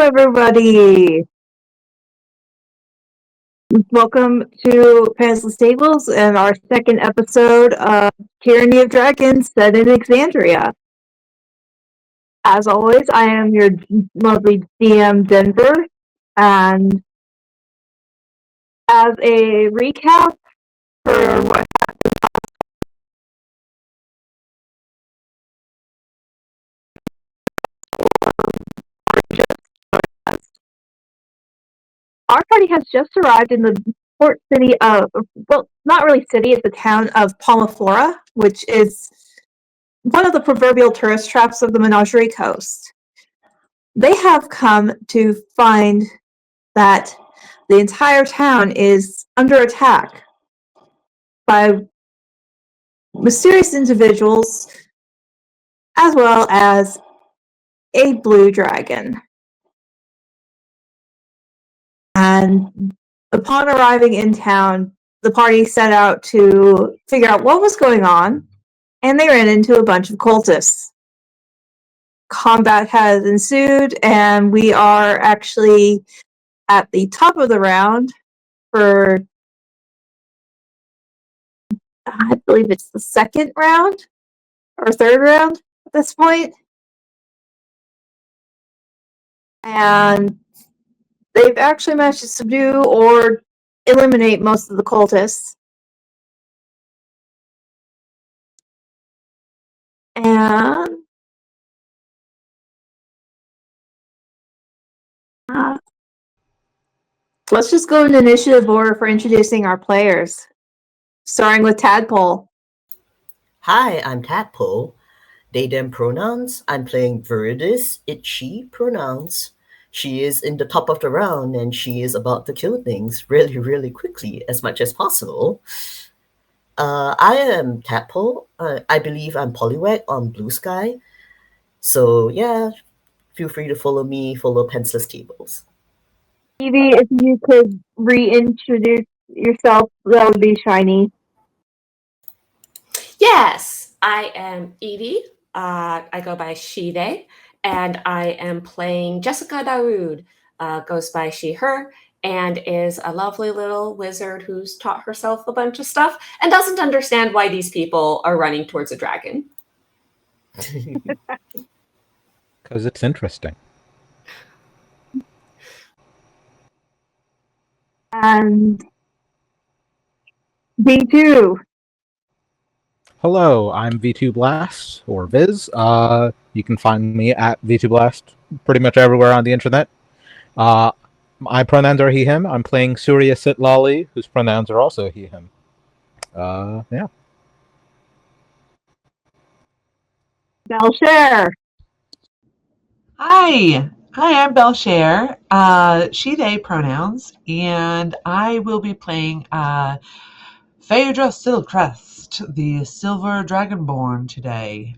everybody. Welcome to Pantsless Tables and our second episode of Tyranny of Dragons set in Exandria. As always, I am your lovely DM Denver, and as a recap for what our party has just arrived in the port city of, well, not really city, it's the town of Palmaflora, which is one of the proverbial tourist traps of the Menagerie Coast. They have come to find that the entire town is under attack by mysterious individuals as well as a blue dragon. And upon arriving in town, the party set out to figure out what was going on, and they ran into a bunch of cultists. Combat has ensued, and we are actually at the top of the round for, I believe it's the second round or third round at this point. And they've actually managed to subdue or eliminate most of the cultists. And let's just go in initiative order for introducing our players, starting with Tadpole. Hi, I'm Tadpole. They, them pronouns. I'm playing Viridis, it, she pronouns. She is in the top of the round and she is about to kill things really, really quickly, as much as possible. I am Tadpole. I believe I'm Poliwag on Blue Sky. So, yeah, feel free to follow me, follow Pantsless Tables. Evie, if you could reintroduce yourself, that would be shiny. Yes, I am Evie. I go by she, they, and I am playing Jessica Darude. Goes by she, her, and is a lovely little wizard who's taught herself a bunch of stuff and doesn't understand why these people are running towards a dragon. Because it's interesting. And B2. Hello, I'm V2 Blast, or Viz. You can find me at V2 Blast pretty much everywhere on the internet. My pronouns are he, him. I'm playing Surya Sitlali, whose pronouns are also he, him. Yeah. Belshare. Hi, I'm Belshare, she, they pronouns, and I will be playing Phaedra Silcrest, the Silver Dragonborn today.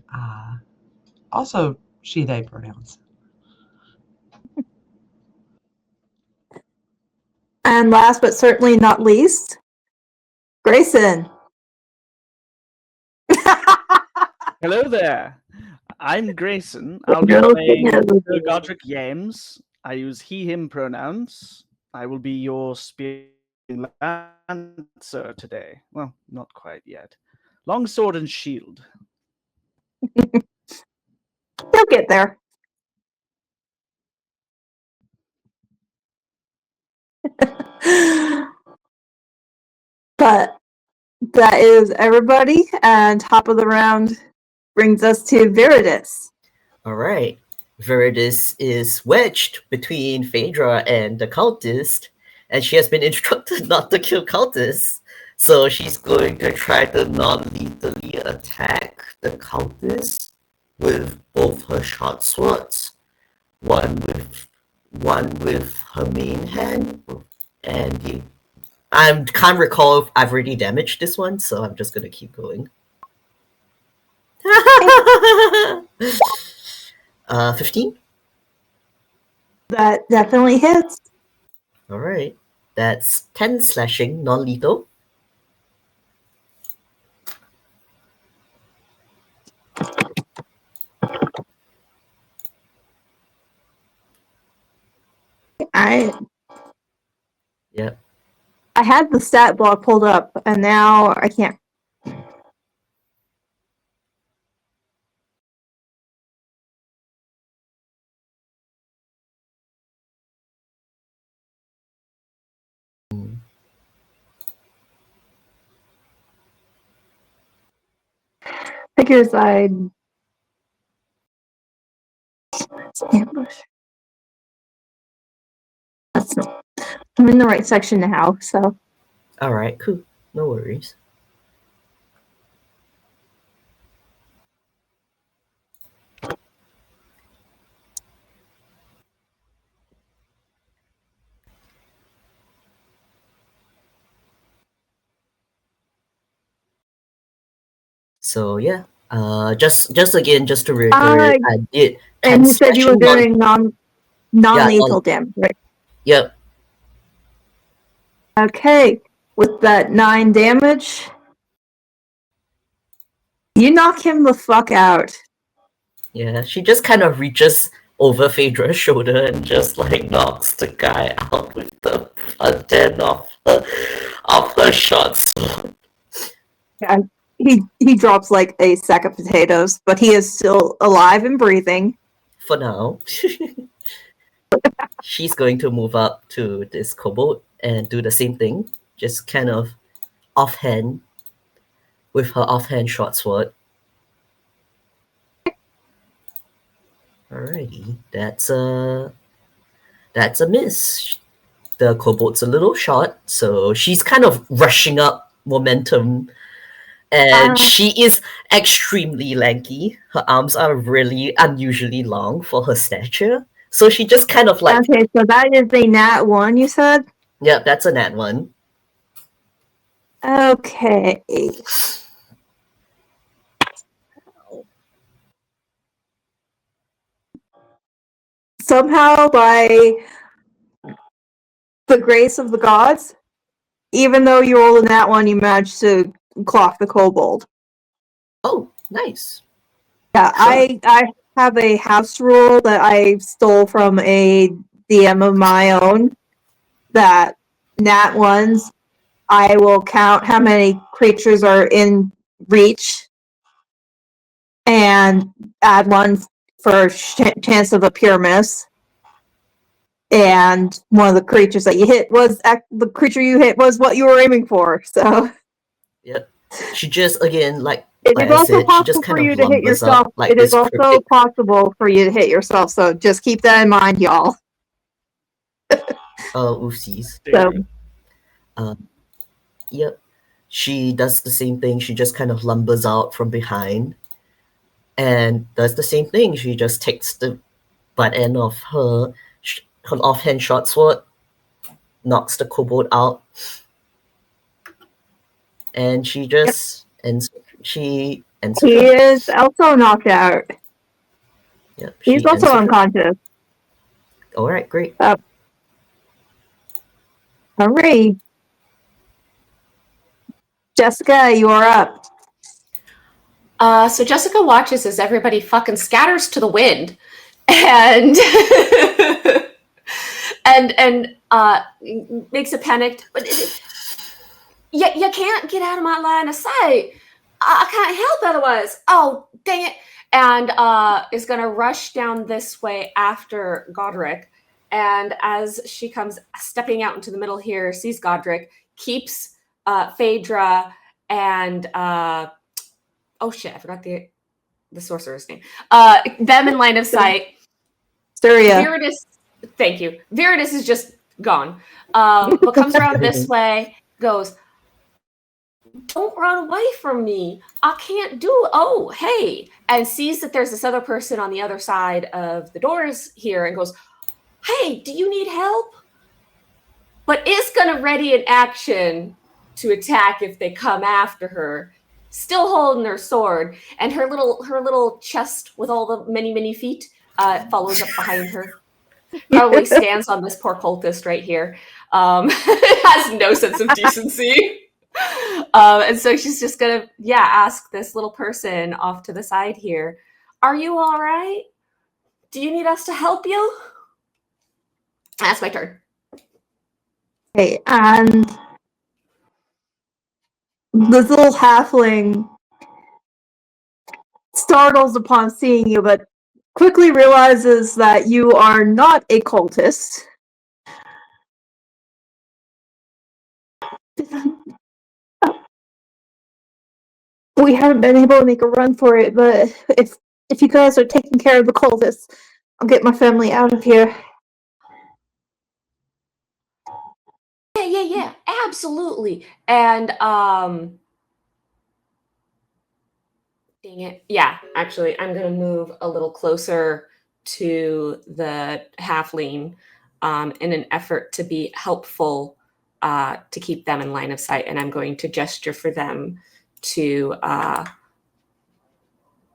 Also, she, they pronouns. And last but certainly not least, Grayson. Hello there. I'm Grayson. I'll be playing Godric Yames. I use he, him pronouns. I will be your spear lancer today. Well, not quite yet. Longsword and shield. He'll get there. But that is everybody, and top of the round brings us to Viridis. All right. Viridis is wedged between Phaedra and the cultist, and she has been instructed not to kill cultists. So she's going to try to non-lethally attack the cultist with both her short swords, one with her main hand, and I can't recall if I've already damaged this one, so I'm just gonna keep going. 15? That definitely hits. All right. That's 10 slashing, non-lethal. Yep. I had the stat block pulled up, and now I can't. Figures I'd ambush. That's not. I'm in the right section now, so. All right, cool. No worries. So yeah, just again, just to reiterate, I did. And you said you were doing non-lethal Yeah, damage, right? Yep. Okay, with that 9 damage, you knock him the fuck out. Yeah, she just kind of reaches over Phaedra's shoulder and just like knocks the guy out with the front end of her short sword. Yeah, he drops like a sack of potatoes, but he is still alive and breathing. For now. She's going to move up to this kobold and do the same thing, just kind of offhand with her offhand short sword. Alrighty, that's a miss. The kobold's a little short, so she's kind of rushing up momentum, and she is extremely lanky. Her arms are really unusually long for her stature, so she just kind of like. Okay, so that is a nat 1, you said? Yeah, that's a nat 1. Okay. Somehow, by the grace of the gods, even though you rolled a nat 1, you managed to clock the kobold. Oh, nice. Yeah, sure. I have a house rule that I stole from a DM of my own, that nat 1s, I will count how many creatures are in reach and add 1 for chance of a pure miss. And one of the creatures that you hit was the creature you hit was what you were aiming for. So, yep. She just again it is also possible for you to hit yourself. It is also possible for you to hit yourself. So just keep that in mind, y'all. Oh, oopsies. So, yep. She does the same thing. She just kind of lumbers out from behind and does the same thing. She just takes the butt end of her offhand short sword, knocks the kobold out, and she just ends. She ends. He is also knocked out. Yep. He's also unconscious. All right, great. Hooray. Jessica, you are up. So Jessica watches as everybody fucking scatters to the wind, and and makes a panicked. But you can't get out of my line of sight. I can't help otherwise. Oh, dang it! And is gonna rush down this way after Godric. And as she comes stepping out into the middle here, sees Godric, keeps Phaedra and oh shit, I forgot the sorcerer's name. Them in line of sight. Viridis, thank you. Viridis is just gone. But comes around this way, goes, don't run away from me. I can't do it. Oh, hey. And sees that there's this other person on the other side of the doors here and goes, hey, do you need help? But is going to ready an action to attack if they come after her, still holding her sword, and her little chest with all the many feet follows up behind her. Probably stands on this poor cultist right here. Has no sense of decency. And so she's just gonna, ask this little person off to the side here, are you all right? Do you need us to help you? That's my turn. Okay, and this little halfling startles upon seeing you, but quickly realizes that you are not a cultist. We haven't been able to make a run for it, but if you guys are taking care of the cultists, I'll get my family out of here. Yeah, absolutely. And dang it. Yeah, actually, I'm gonna move a little closer to the halfling in an effort to be helpful to keep them in line of sight, and I'm going to gesture for them to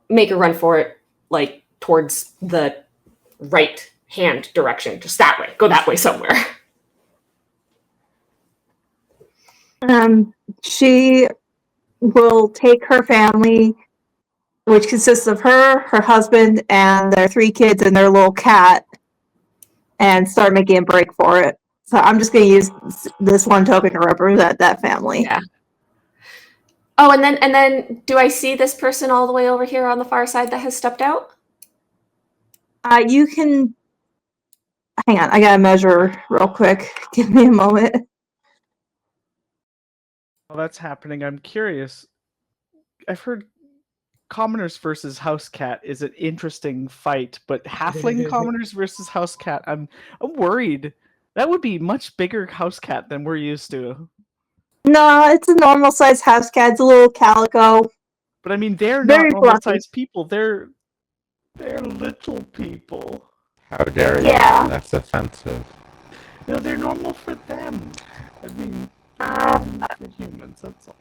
make a run for it, like towards the right hand direction, just that way. Go that way somewhere. She will take her family, which consists of her husband, and their 3 kids and their little cat, and start making a break for it. So I'm just going to use this one token to represent that family. Yeah. Oh, and then do I see this person all the way over here on the far side that has stepped out? You can hang on. I gotta measure real quick. Give me a moment. While that's happening, I'm curious. I've heard commoners versus house cat is an interesting fight, but halfling commoners versus house cat, I'm worried. That would be much bigger house cat than we're used to. No, it's a normal sized house cat. It's a little calico. But I mean, they're Very not normal fluffy. sized people. They're little people. How dare you? Yeah. That's offensive. No, they're normal for them. I mean, for humans, that's all.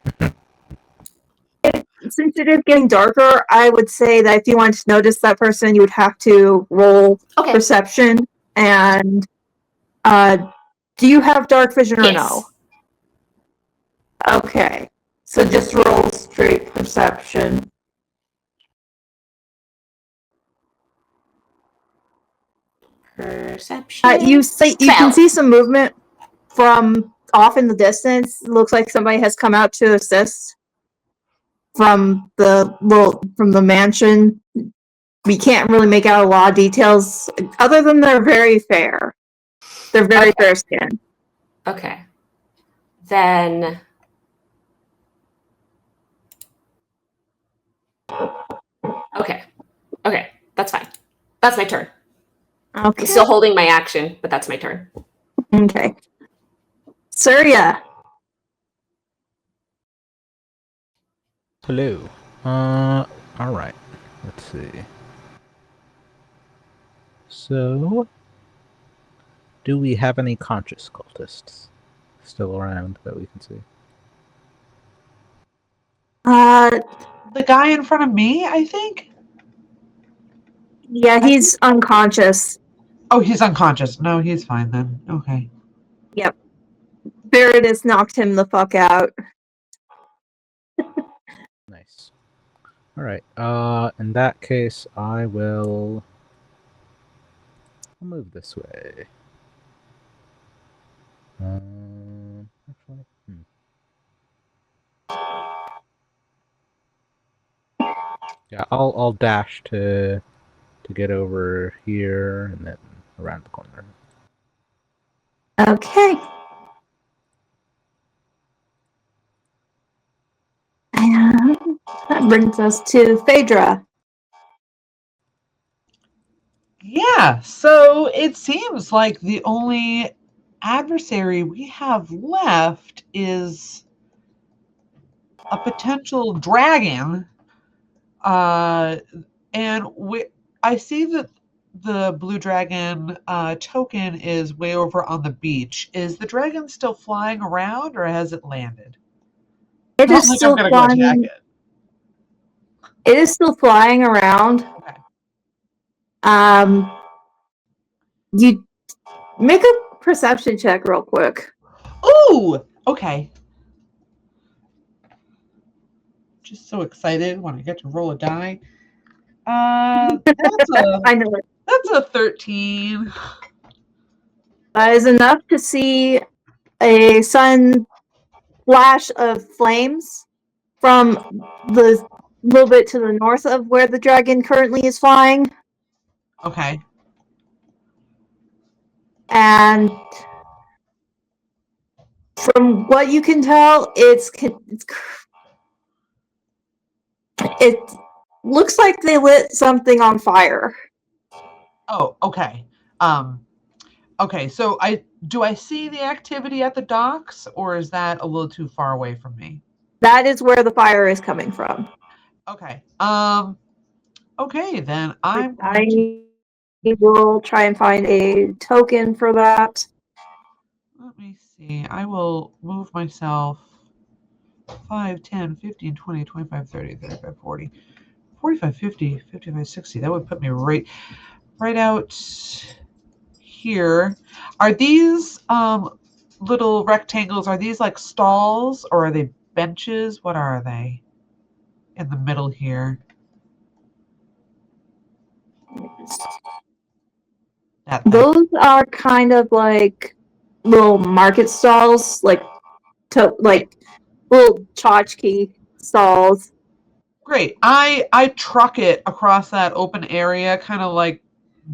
Since it is getting darker, I would say that if you wanted to notice that person, you would have to roll Okay. perception. And do you have dark vision or Yes. no? Okay. So just roll straight perception. Perception. You can 12. see some movement from off in the distance. It looks like somebody has come out to assist from the mansion. We can't really make out a lot of details other than they're very fair. They're very fair skinned. Okay. Then Okay. That's fine. That's my turn. Okay. I'm still holding my action, but that's my turn. Okay. Surya. Hello. All right. Let's see. So, do we have any conscious cultists still around that we can see? The guy in front of me, I think. Yeah, he's unconscious. Oh, he's unconscious. No, he's fine then. Okay. Yep. Veritas knocked him the fuck out. Nice. All right. In that case, I'll move this way. Actually, yeah, I'll dash to get over here and then around the corner. Okay. And that brings us to Phaedra. Yeah, so it seems like the only adversary we have left is a potential dragon. And I see that the blue dragon token is way over on the beach. Is the dragon still flying around or has it landed? It Not is like still I'm gonna go attack flying. it. It is still flying around. Okay. You make a perception check real quick. Ooh! Okay. Just so excited when I get to roll a die. That's I know it. a 13. That is enough to see a sudden flash of flames from the little bit to the north of where the dragon currently is flying. Okay. And from what you can tell, it looks like they lit something on fire. Oh, okay. Okay, so do I see the activity at the docks, or is that a little too far away from me? That is where the fire is coming from. Okay. Okay, then I'm going to I will try and find a token for that. let me see. I will move myself 5, 10, 15, 20, 25, 30, 35, 40, 45, 50, 55, 60. That would put me right out here. Are these little rectangles, are these like stalls or are they benches? What are they in the middle here? That thing. Those are kind of like little market stalls, like little tchotchke stalls. Great. I truck it across that open area, kind of like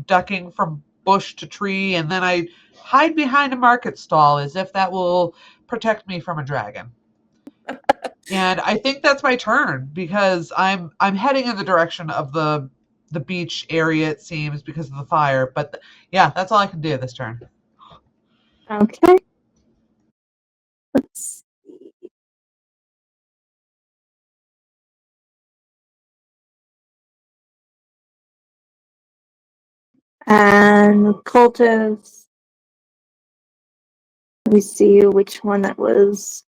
ducking from bush to tree, and then I hide behind a market stall as if that will protect me from a dragon. And I think that's my turn because I'm heading in the direction of the beach area, it seems, because of the fire. But yeah, that's all I can do this turn. Okay. Let's see. And cultists. Let me see which one that was.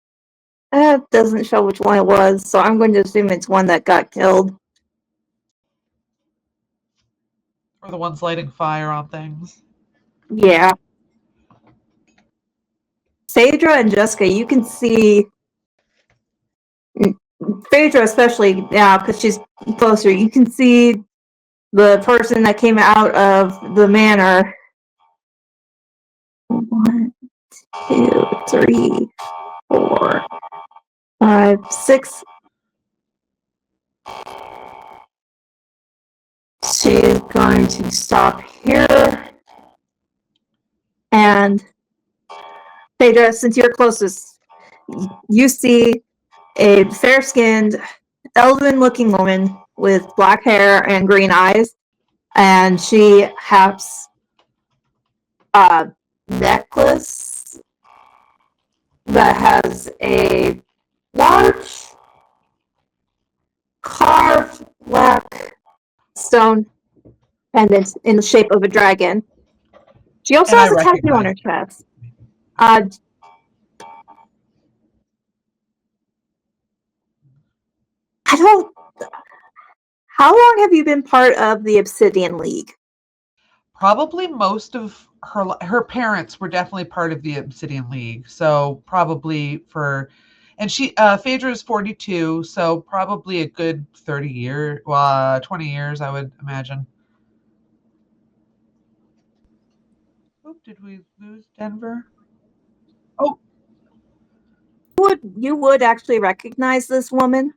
It doesn't show which one it was, so I'm going to assume it's one that got killed. Or the ones lighting fire on things. Yeah. Phaedra and Jessica, you can see Phaedra especially now because she's closer. You can see the person that came out of the manor. 1, 2, 3, 4, 5, 6. She's going to stop here. And Phaedra, since you're closest, you see a fair-skinned, elven-looking woman with black hair and green eyes, and she has a necklace that has a large carved black stone pendant in the shape of a dragon. She also And has I a tattoo on recognize her chest. I don't. How long have you been part of the Obsidian League? probably most of her parents were definitely part of the Obsidian League. So probably and Phaedra is 42, so probably a good 20 years, I would imagine. Oh, did we lose Denver? Oh, You would actually recognize this woman.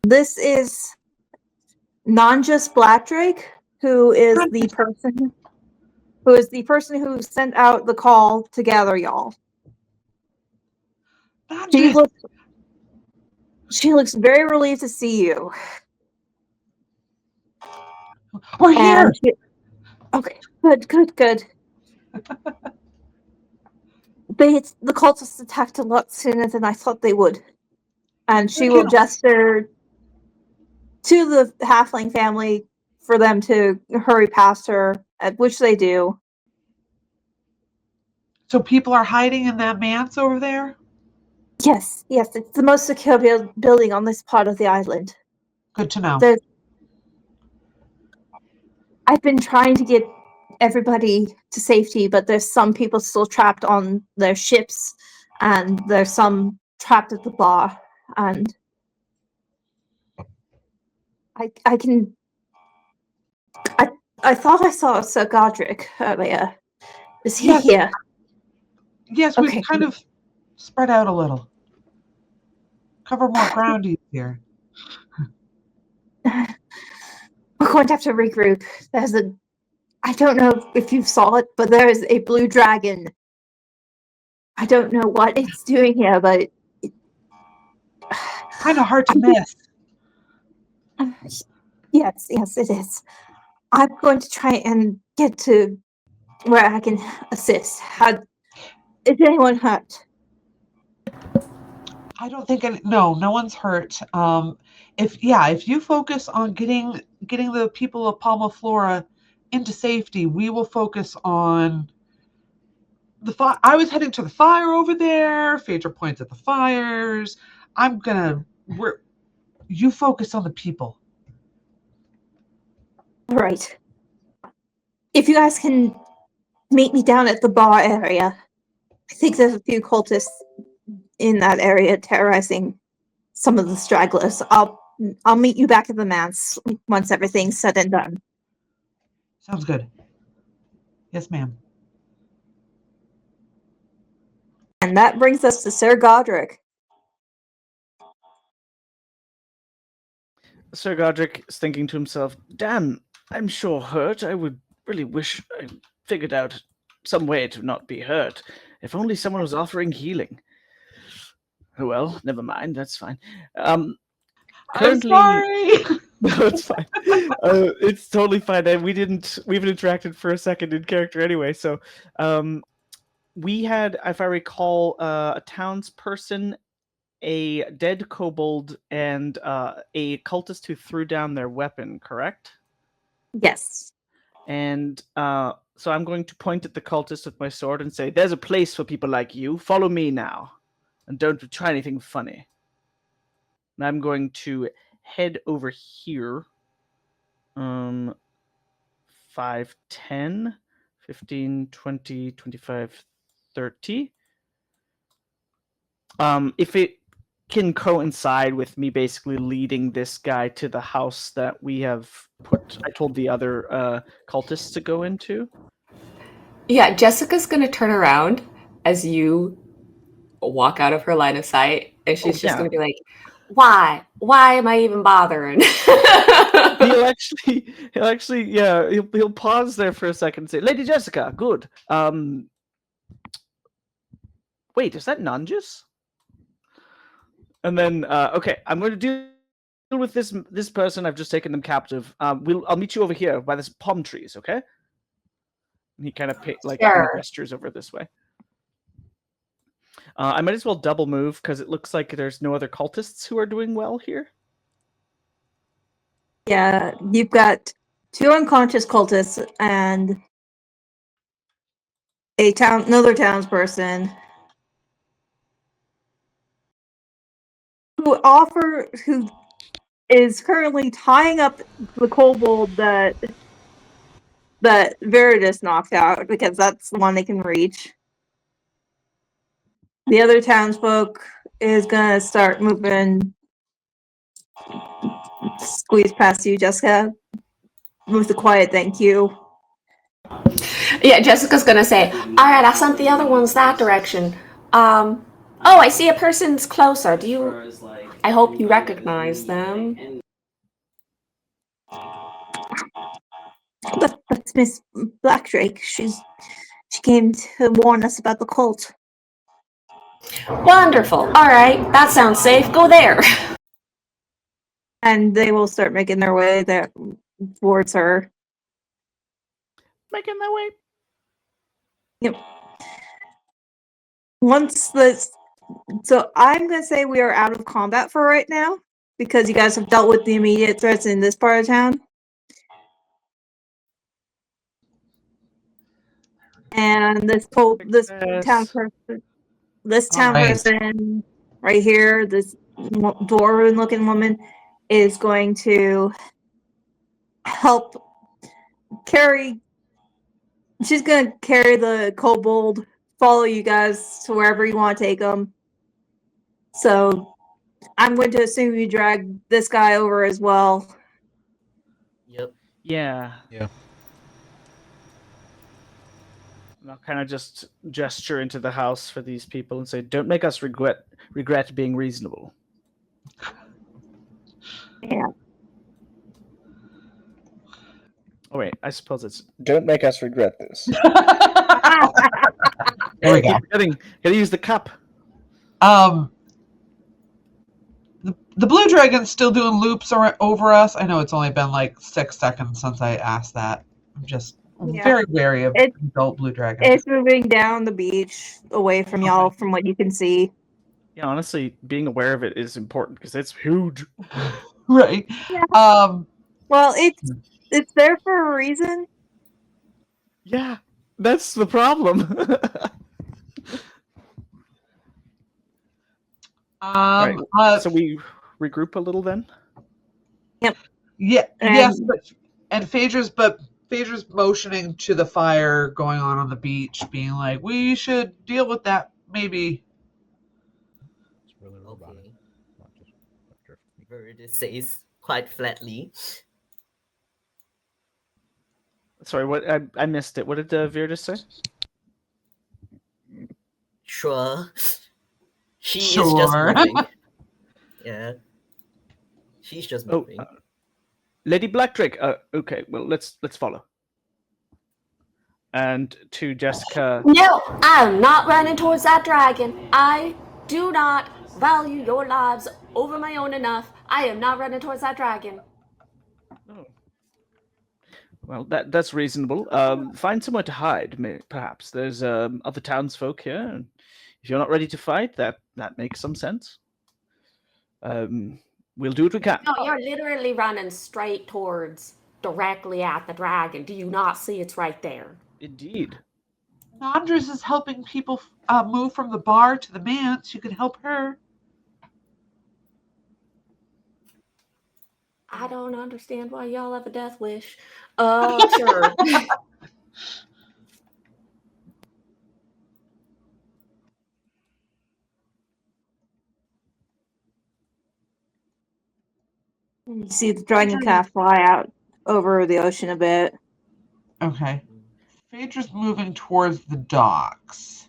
This is Nanjas Blackdrake, who is the person who sent out the call to gather y'all. She looks very relieved to see you. we're here. Okay, good. The cultists attacked a lot sooner than I thought they would. And she will gesture to the halfling family for them to hurry past her, at which they do. So people are hiding in that manse over there? Yes, it's the most secure building on this part of the island. Good to know. I've been trying to get everybody to safety, but there's some people still trapped on their ships, and there's some trapped at the bar, and I thought I saw Sir Godric earlier. Is he Yes. here? Yes, Okay. we've kind of spread out a little. Cover more ground easier. We're going to have to regroup. I don't know if you saw it, but there is a blue dragon. I don't know what it's doing here, but Kind of hard to miss. yes, it is. I'm going to try and get to where I can assist. Is anyone hurt? I don't think no one's hurt. If you focus on getting the people of Palma Flora into safety, we will focus on the fire. I was heading to the fire over there. Phaedra points at the fires. You focus on the people. Right. If you guys can meet me down at the bar area. I think there's a few cultists in that area terrorizing some of the stragglers. I'll meet you back at the manse once everything's said and done. Sounds good. Yes, ma'am. And that brings us to Sir Godric. Sir Godric is thinking to himself, damn, I'm sure hurt. I would really wish I figured out some way to not be hurt. If only someone was offering healing. Oh well, never mind, that's fine. Currently, I'm sorry. no, it's fine. It's totally fine. And we haven't interacted for a second in character anyway. So, we had, if I recall, a townsperson, a dead kobold, and a cultist who threw down their weapon. Correct? Yes. And so I'm going to point at the cultist with my sword and say, "There's a place for people like you. Follow me now, and don't try anything funny." And I'm going to head over here. 5, 10, 15, 20, 25, 30. If it can coincide with me basically leading this guy to the house that I told the other cultists to go into. Yeah, Jessica's gonna turn around as you walk out of her line of sight, and she's just gonna be like, "Why? Why am I even bothering?" he'll actually, yeah, he'll pause there for a second and say, "Lady Jessica, good. Wait, is that Nungus?" And then, okay, I'm going to deal with this person. I've just taken them captive. I'll meet you over here by this palm trees, okay? And he kind of gestures over this way. I might as well double move because it looks like there's no other cultists who are doing well here. Yeah, you've got 2 unconscious cultists and another townsperson who is currently tying up the kobold that Veridus knocked out, because that's the one they can reach. The other townsfolk is gonna start moving. Squeeze past you, Jessica. Move the quiet, thank you. Yeah, Jessica's gonna say, "All right, I'll send the other ones that direction." Oh, I see a person's closer. I hope you recognize them. That's Miss Blackdrake. She came to warn us about the cult. Wonderful. All right, that sounds safe. Go there. And they will start making their way there towards her. Making their way. Yep. So I'm gonna say we are out of combat for right now, because you guys have dealt with the immediate threats in this part of town. And this town person right here, this dwarven looking woman, is going to help carry. She's gonna carry the kobold, follow you guys to wherever you want to take them. So I'm going to assume you drag this guy over as well. Yep. Yeah. Yeah. And I'll kind of just gesture into the house for these people and say, "Don't make us regret being reasonable." Yeah. Oh wait, I suppose it's "Don't make us regret this." There we go. Gotta use the cup. The blue dragon's still doing loops over us. I know it's only been like 6 seconds since I asked that. I'm just very wary of adult blue dragons. It's moving down the beach away from y'all, from what you can see. Yeah, honestly, being aware of it is important because it's huge. Right. Yeah. Well, it's there for a reason. Yeah, that's the problem. Right, so we regroup a little then. Yep. Yeah. Yes, but Phaedra's motioning to the fire going on the beach, being like, "We should deal with that maybe." It's really robotic. Okay. Not just drifting. Viridis says quite flatly. Sorry, what I missed it. What did Viridis say? Sure. She is Sure. just moving. Yeah. She's just moving. Lady Blackdrake. Okay, well let's follow. And to Jessica. No, I'm not running towards that dragon. I do not value your lives over my own enough. I am not running towards that dragon. Oh. Well, that's reasonable. Find somewhere to hide, perhaps. There's other townsfolk here. And if you're not ready to fight, that makes some sense. We'll do what we can. No, you're literally running straight towards, directly at the dragon. Do you not see it's right there? Indeed. Nandras is helping people move from the bar to the manse. You could help her. I don't understand why y'all have a death wish. Sure. You see the dragon kind of fly out over the ocean a bit. Okay. Phaedra's moving towards the docks.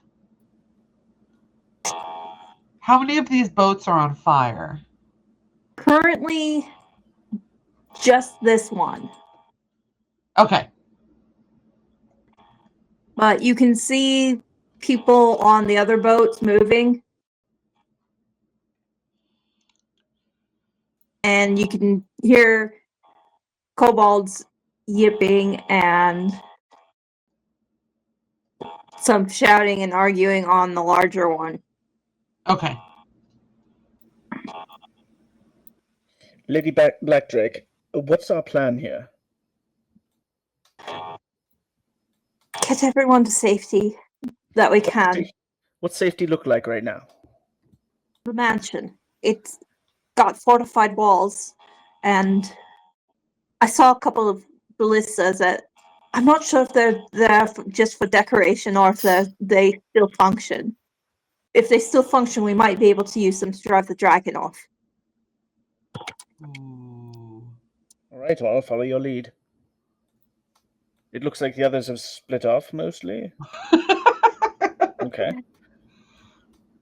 How many of these boats are on fire? Currently, just this one. Okay. But you can see people on the other boats moving. And you can hear kobolds yipping and some shouting and arguing on the larger one. Okay. Lady Blackdrake, what's our plan here? Get everyone to safety that we can. What's safety look like right now? The mansion. It's got fortified walls, and I saw a couple of ballistas that I'm not sure if they're there just for decoration or if they still function. If they still function, we might be able to use them to drive the dragon off. Ooh. All right, well, I'll follow your lead. It looks like the others have split off mostly. Okay.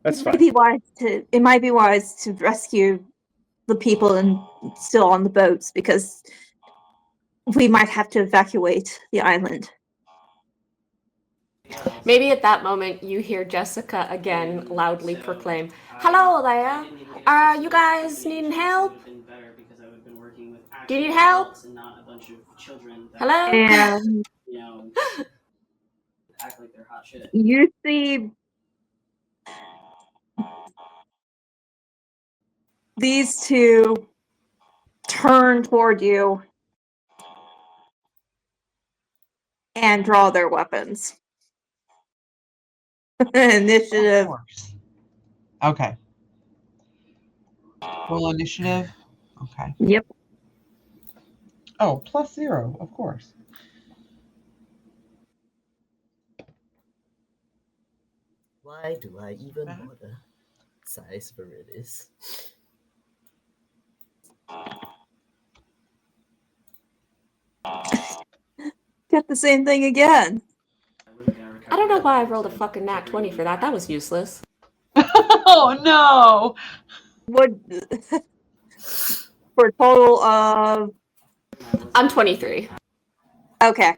That's fine. It might be wise to rescue the people and still on the boats, because we might have to evacuate the island. Maybe at that moment you hear Jessica again loudly proclaim, "Hello there. Are you guys needing help? Do you need help? Hello?" And act like they're hot shit. you see these two turn toward you and draw their weapons. Initiative. Of course. Okay. Roll initiative. Okay. Yep. Oh, +0, of course. Why do I even bother? Size Viridis. Get the same thing again. I would have got I don't know why I rolled a fucking nat 20 for that. That was useless. Oh no! Would for a total of I'm 23. okay.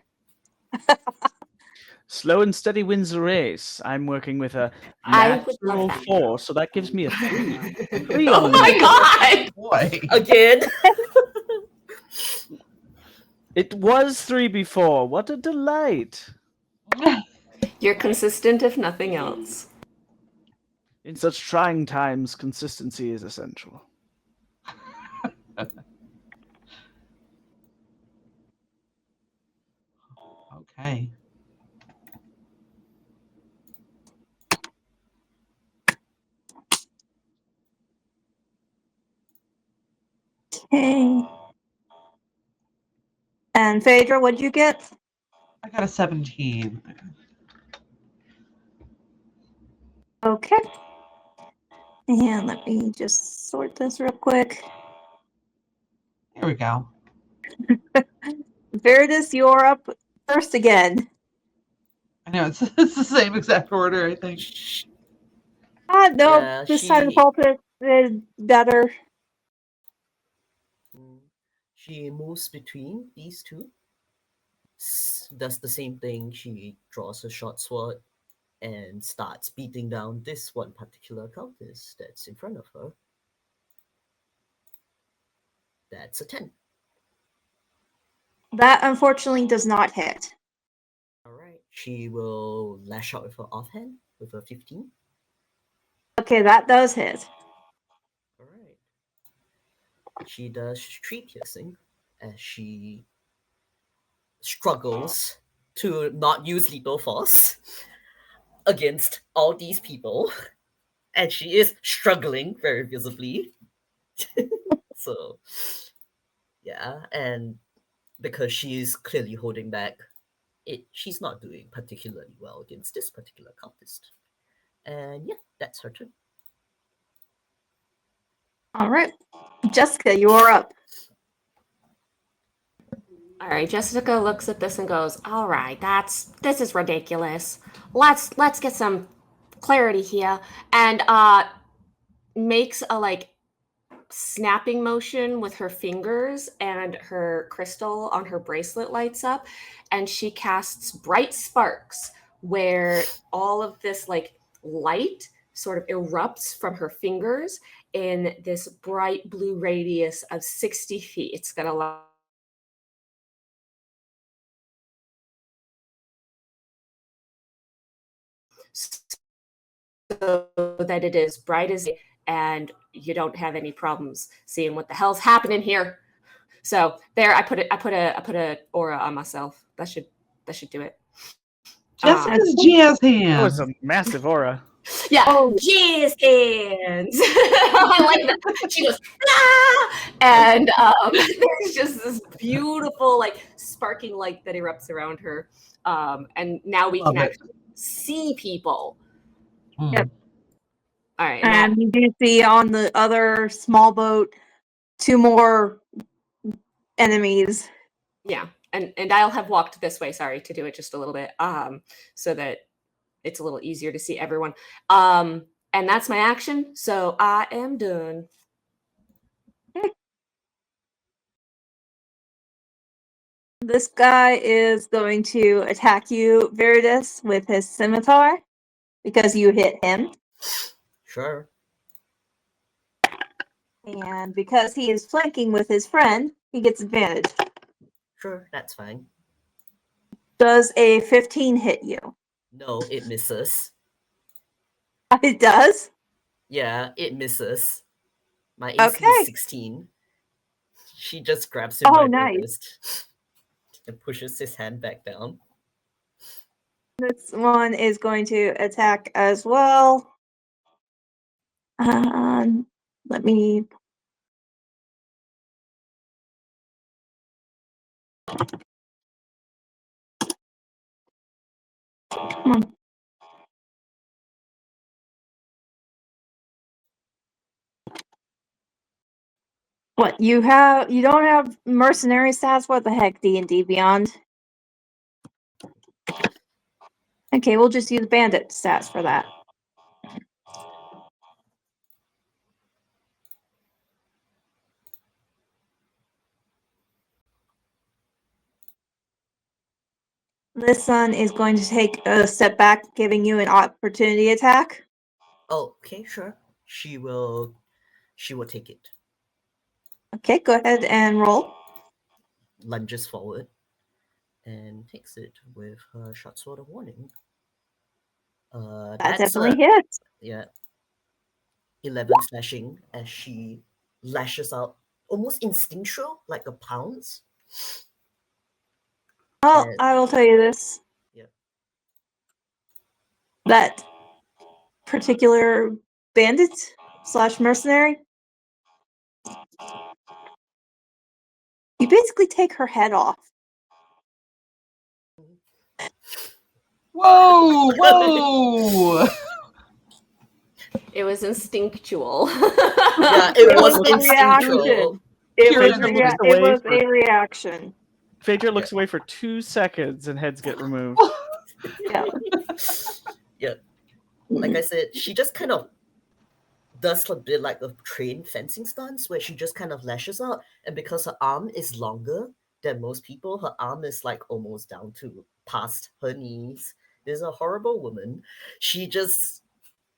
Slow and steady wins the race. I'm working with a I would love natural that. 4, so that gives me a 3. 3 Oh on the my nat. god! Boy. Again. It was 3 before. What a delight. You're consistent if nothing else. In such trying times, consistency is essential. Okay. Okay. And Phaedra, what'd you get? I got a 17. Okay. And let me just sort this real quick. Here we go. Veritas, you're up first again. I know it's the same exact order, I think. No, Yeah, this time the cultist is better. She moves between these two. Does the same thing. She draws a short sword and starts beating down this one particular cultist that's in front of her. That's a 10. That unfortunately does not hit. Alright. She will lash out with her offhand with a 15. Okay, that does hit. Alright. She does 3 piercing as she struggles to not use lethal force against all these people. And she is struggling very visibly. So, yeah, and because she is clearly holding back, she's not doing particularly well against this particular cultist. And yeah, that's her turn. All right. Jessica, you are up. All right, Jessica looks at this and goes, "All right, this is ridiculous. Let's get some clarity here." And makes a like snapping motion with her fingers, and her crystal on her bracelet lights up, and she casts bright sparks where all of this like light sort of erupts from her fingers in this bright blue radius of 60 feet. It's gonna so that it is bright as day and you don't have any problems seeing what the hell's happening here. So there, I put a aura on myself. That should do it. Jessica's jazz That hand. was a massive aura. Yeah, Oh. jizz hands. I like that. She goes, ah! And there's just this beautiful, like, sparking light that erupts around her. And now we Love can it. actually see people. Yep. All right. And you do see on the other small boat 2 more enemies. Yeah, and I'll have walked this way, sorry, to do it just a little bit, so that it's a little easier to see everyone. And that's my action, so I am done. This guy is going to attack you, Veritas, with his scimitar because you hit him. Sure. And because he is flanking with his friend, he gets advantage. Sure, that's fine. Does a 15 hit you? No, it misses. It does? Yeah, it misses. My AC Okay. is 16. She just grabs him by nice. the wrist and pushes his hand back down. This one is going to attack as well. Let me... Come on. What, you don't have mercenary stats? What the heck, D&D Beyond? Okay, we'll just use bandit stats for that. This one is going to take a step back, giving you an opportunity attack. Oh, okay, sure. She will take it. Okay, go ahead and roll. Lunges forward and takes it with her short sword of warning. That That's definitely hits. yeah, 11 slashing as she lashes out, almost instinctual, like a pounce. Well, And I will tell you this. yeah, That particular bandit / mercenary, you basically take her head off. Whoa! Whoa! It was instinctual. yeah, it was a instinctual. reaction. It Pure was, instinct. it was a reaction. Phaedra looks away for 2 seconds and heads get removed. Yeah. Yeah, like I said, she just kind of does a bit like a trained fencing stance where she just kind of lashes out, and because her arm is longer than most people, her arm is like almost down to past her knees. This is a horrible woman. She just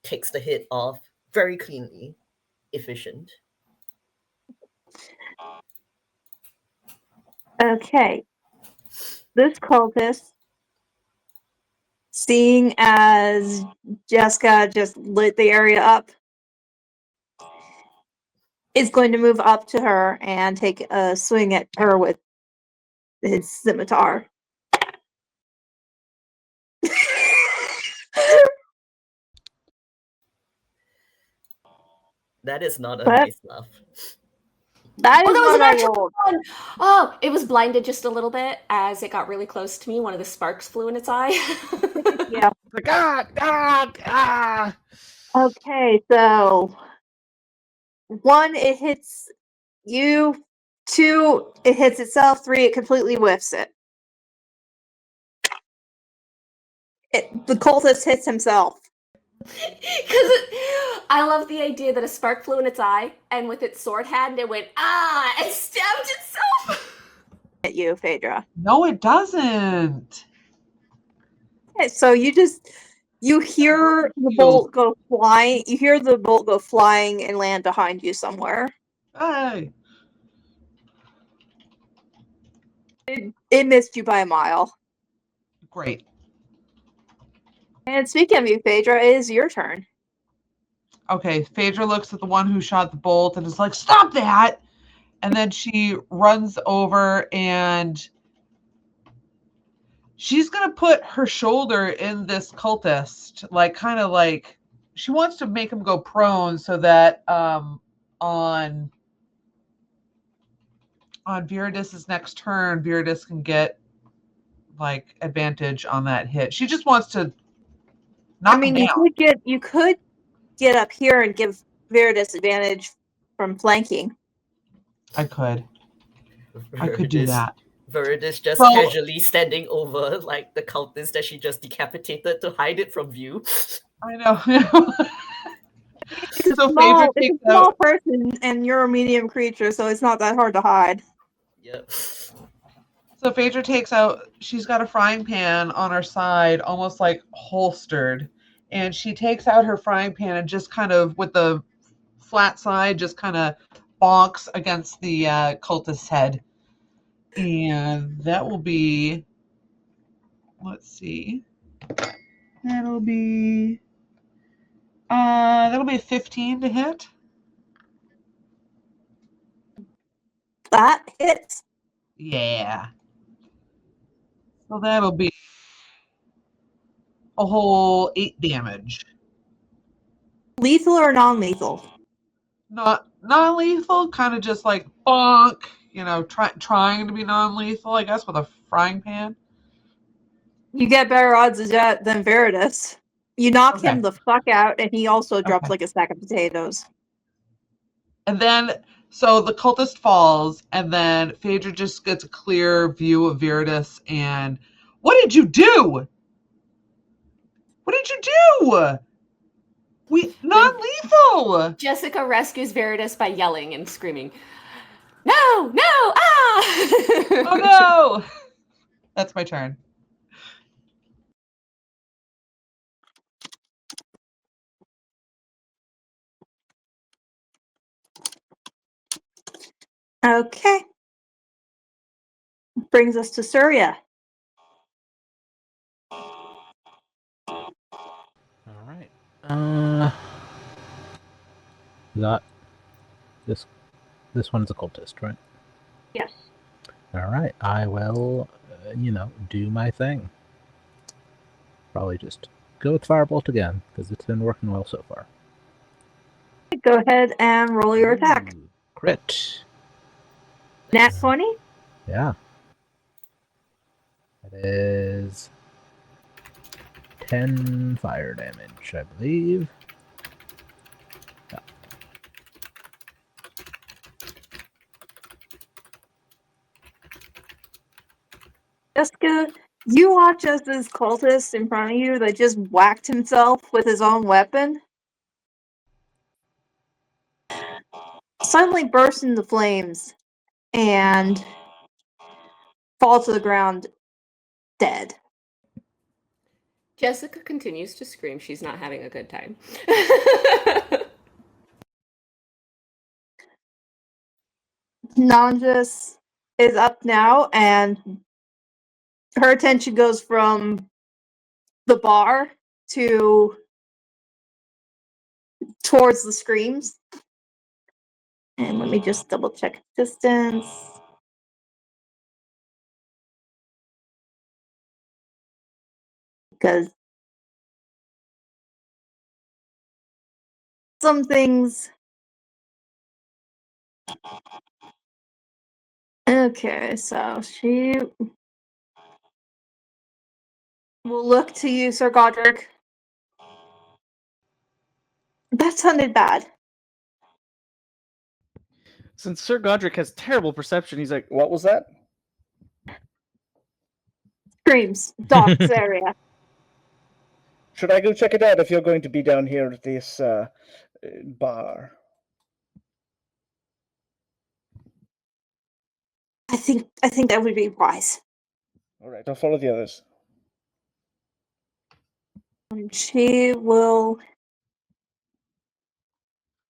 takes the hit off very cleanly, efficient. Okay. This cultist, seeing as Jessica just lit the area up, is going to move up to her and take a swing at her with his scimitar. That is not a What? nice laugh. That is Oh, that was what an I actual rolled. one. Oh, it was blinded just a little bit as it got really close to me. One of the sparks flew in its eye. Yeah. Like, ah! Okay, so 1, it hits you. 2, it hits itself. 3, it completely whiffs it. The cultist hits himself. Because I love the idea that a spark flew in its eye, and with its sword hand, it went, and stabbed itself. At you, Phaedra. No, it doesn't. Okay, so you hear the bolt go flying. You hear the bolt go flying and land behind you somewhere. Hey. It missed you by a mile. Great. And speaking of you, Phaedra, it is your turn. Okay, Phaedra looks at the one who shot the bolt and is like, stop that! And then she runs over and she's going to put her shoulder in this cultist, like kind of like she wants to make him go prone so that on Viridis's next turn, Viridis can get like advantage on that hit. She just wants to knock him down. you could get up here and give Viridis advantage from flanking. I could do that. Viridis just So- casually standing over like the cultist that she just decapitated to hide it from view. I know. It's So a small, Phaedra it's takes a small out. person, and you're a medium creature, so it's not that hard to hide. Yep. So Phaedra takes out. She's got a frying pan on her side, almost like holstered, and she takes out her frying pan and just kind of, with the flat side, just kind of bonks against the cultist's head, and that will be. Let's see. That'll be 15 to hit. That hits. Yeah. So that'll be a whole 8 damage. Lethal or non-lethal? Not non-lethal, kind of just like bonk, trying to be non-lethal, I guess, with a frying pan. You get better odds of that than Viridis. You knock Okay. him the fuck out, and he also drops Okay. like a sack of potatoes. And then, so the cultist falls, and then Phaedra just gets a clear view of Viridis, and what did you do? What did you do? Non-lethal. Jessica rescues Veritas by yelling and screaming, "No! No! Ah!" Oh no! That's my turn. Okay. Brings us to Surya. All right. That this one's a cultist, right? Yes. All right. I will, do my thing. Probably just go with Firebolt again because it's been working well so far. Go ahead and roll your attack. Ooh, crit. Nat 20? Yeah. It is 10 fire damage, I believe. Yeah. Jessica, you watch as this cultist in front of you that just whacked himself with his own weapon suddenly burst into flames and fall to the ground dead. Jessica continues to scream. She's not having a good time. Nanjas is up now, and her attention goes from the bar towards the screams. And let me just double check distance. Because some things. Okay, so she will look to you, Sir Godric. That sounded bad. Since Sir Godric has terrible perception, he's like, "What was that?" Screams, docks area. Should I go check it out if you're going to be down here at this bar? I think that would be wise. All right, I'll follow the others. She will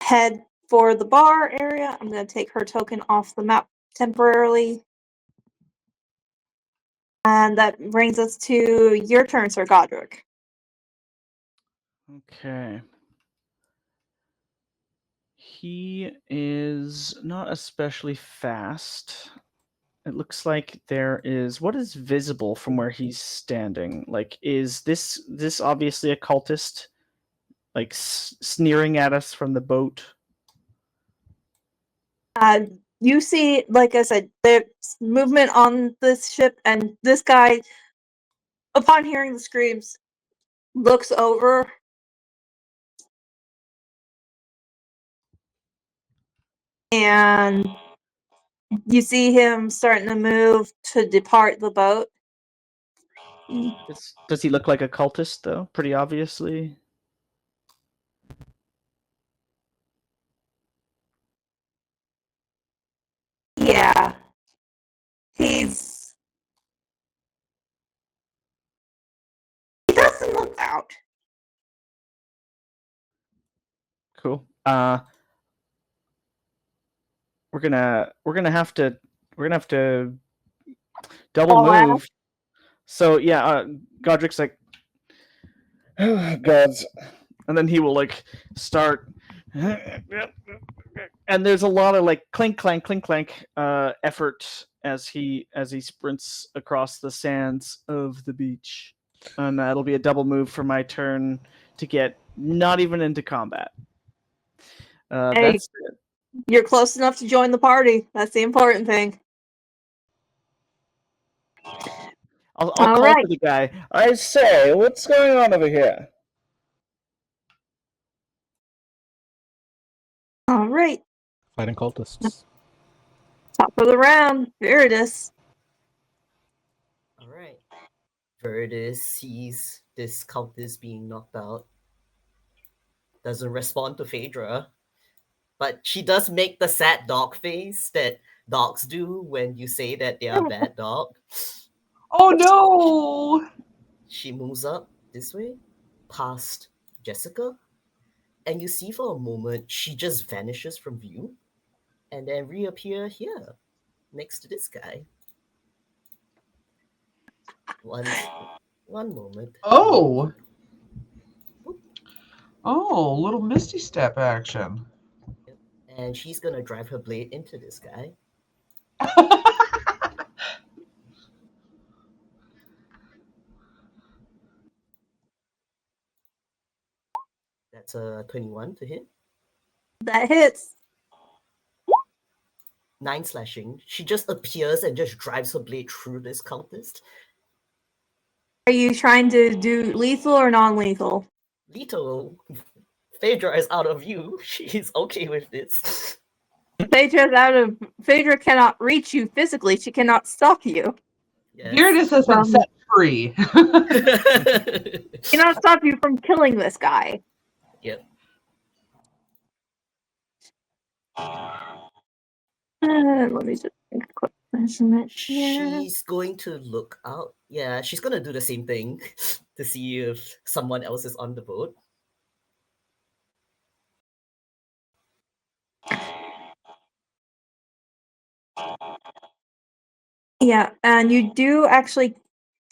head for the bar area. I'm going to take her token off the map temporarily. And that brings us to your turn, Sir Godric. Okay. He is not especially fast. It looks like there is what is visible from where he's standing. Like, is this obviously a cultist, like sneering at us from the boat? You see, like I said, there's movement on this ship, and this guy, upon hearing the screams, looks over. And you see him starting to move to depart the boat. Does he look like a cultist though? Pretty obviously. Yeah. He doesn't look out. Cool. We're gonna have to double All out. move. So yeah, Godric's like, oh, gods, and then he will like start, and there's a lot of like clink clank effort as he sprints across the sands of the beach, and that'll be a double move for my turn to get not even into combat. Hey, That's it. you're close enough to join the party. That's the important thing. I'll All call right. to the guy. I say, what's going on over here? All right. Fighting cultists. Top of the round. Here it is. All right. Verdus sees this cultist being knocked out. Doesn't respond to Phaedra. But she does make the sad dog face that dogs do when you say that they are a bad dog. Oh no! She moves up this way, past Jessica, and you see for a moment she just vanishes from view and then reappear here next to this guy. One moment. Oh! Oh, little Misty Step action. And she's gonna drive her blade into this guy. That's a 21 to hit. That hits. 9 slashing. She just appears and just drives her blade through this cultist. Are you trying to do lethal or non-lethal? Lethal. Phaedra is out of view. She's okay with this. Phaedra cannot reach you physically. She cannot stop you. Yes. Beardus has been set free. Cannot stop you from killing this guy. Yep. Let me just make a quick measurement here. She's going to look out. Yeah, she's gonna do the same thing to see if someone else is on the boat. Yeah, and you do actually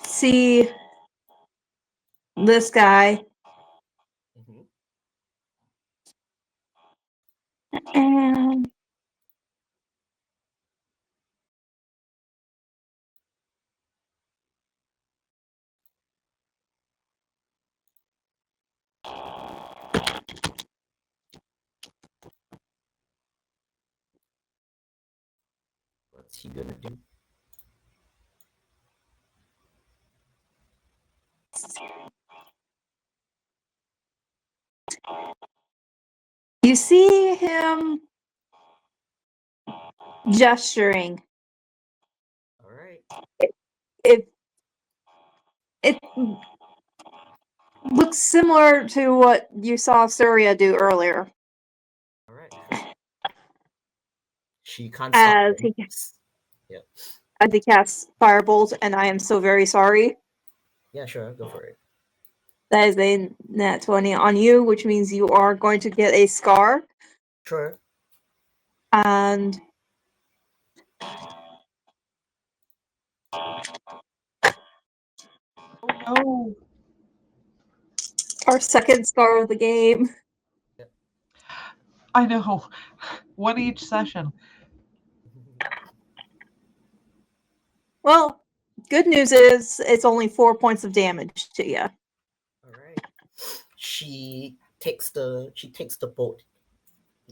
see this guy. Mhm. And What's he gonna do? you see him gesturing. All right. It looks similar to what you saw Surya do earlier. All right. She can't As stop him. he Yeah. as he casts Firebolt, and I am so very sorry. Yeah, sure. Go for it. That is a nat 20 on you, which means you are going to get a scar. Sure. And Oh no. our second scar of the game. I know. One each session. Well, good news is it's only 4 points of damage to you. All right. She takes the boat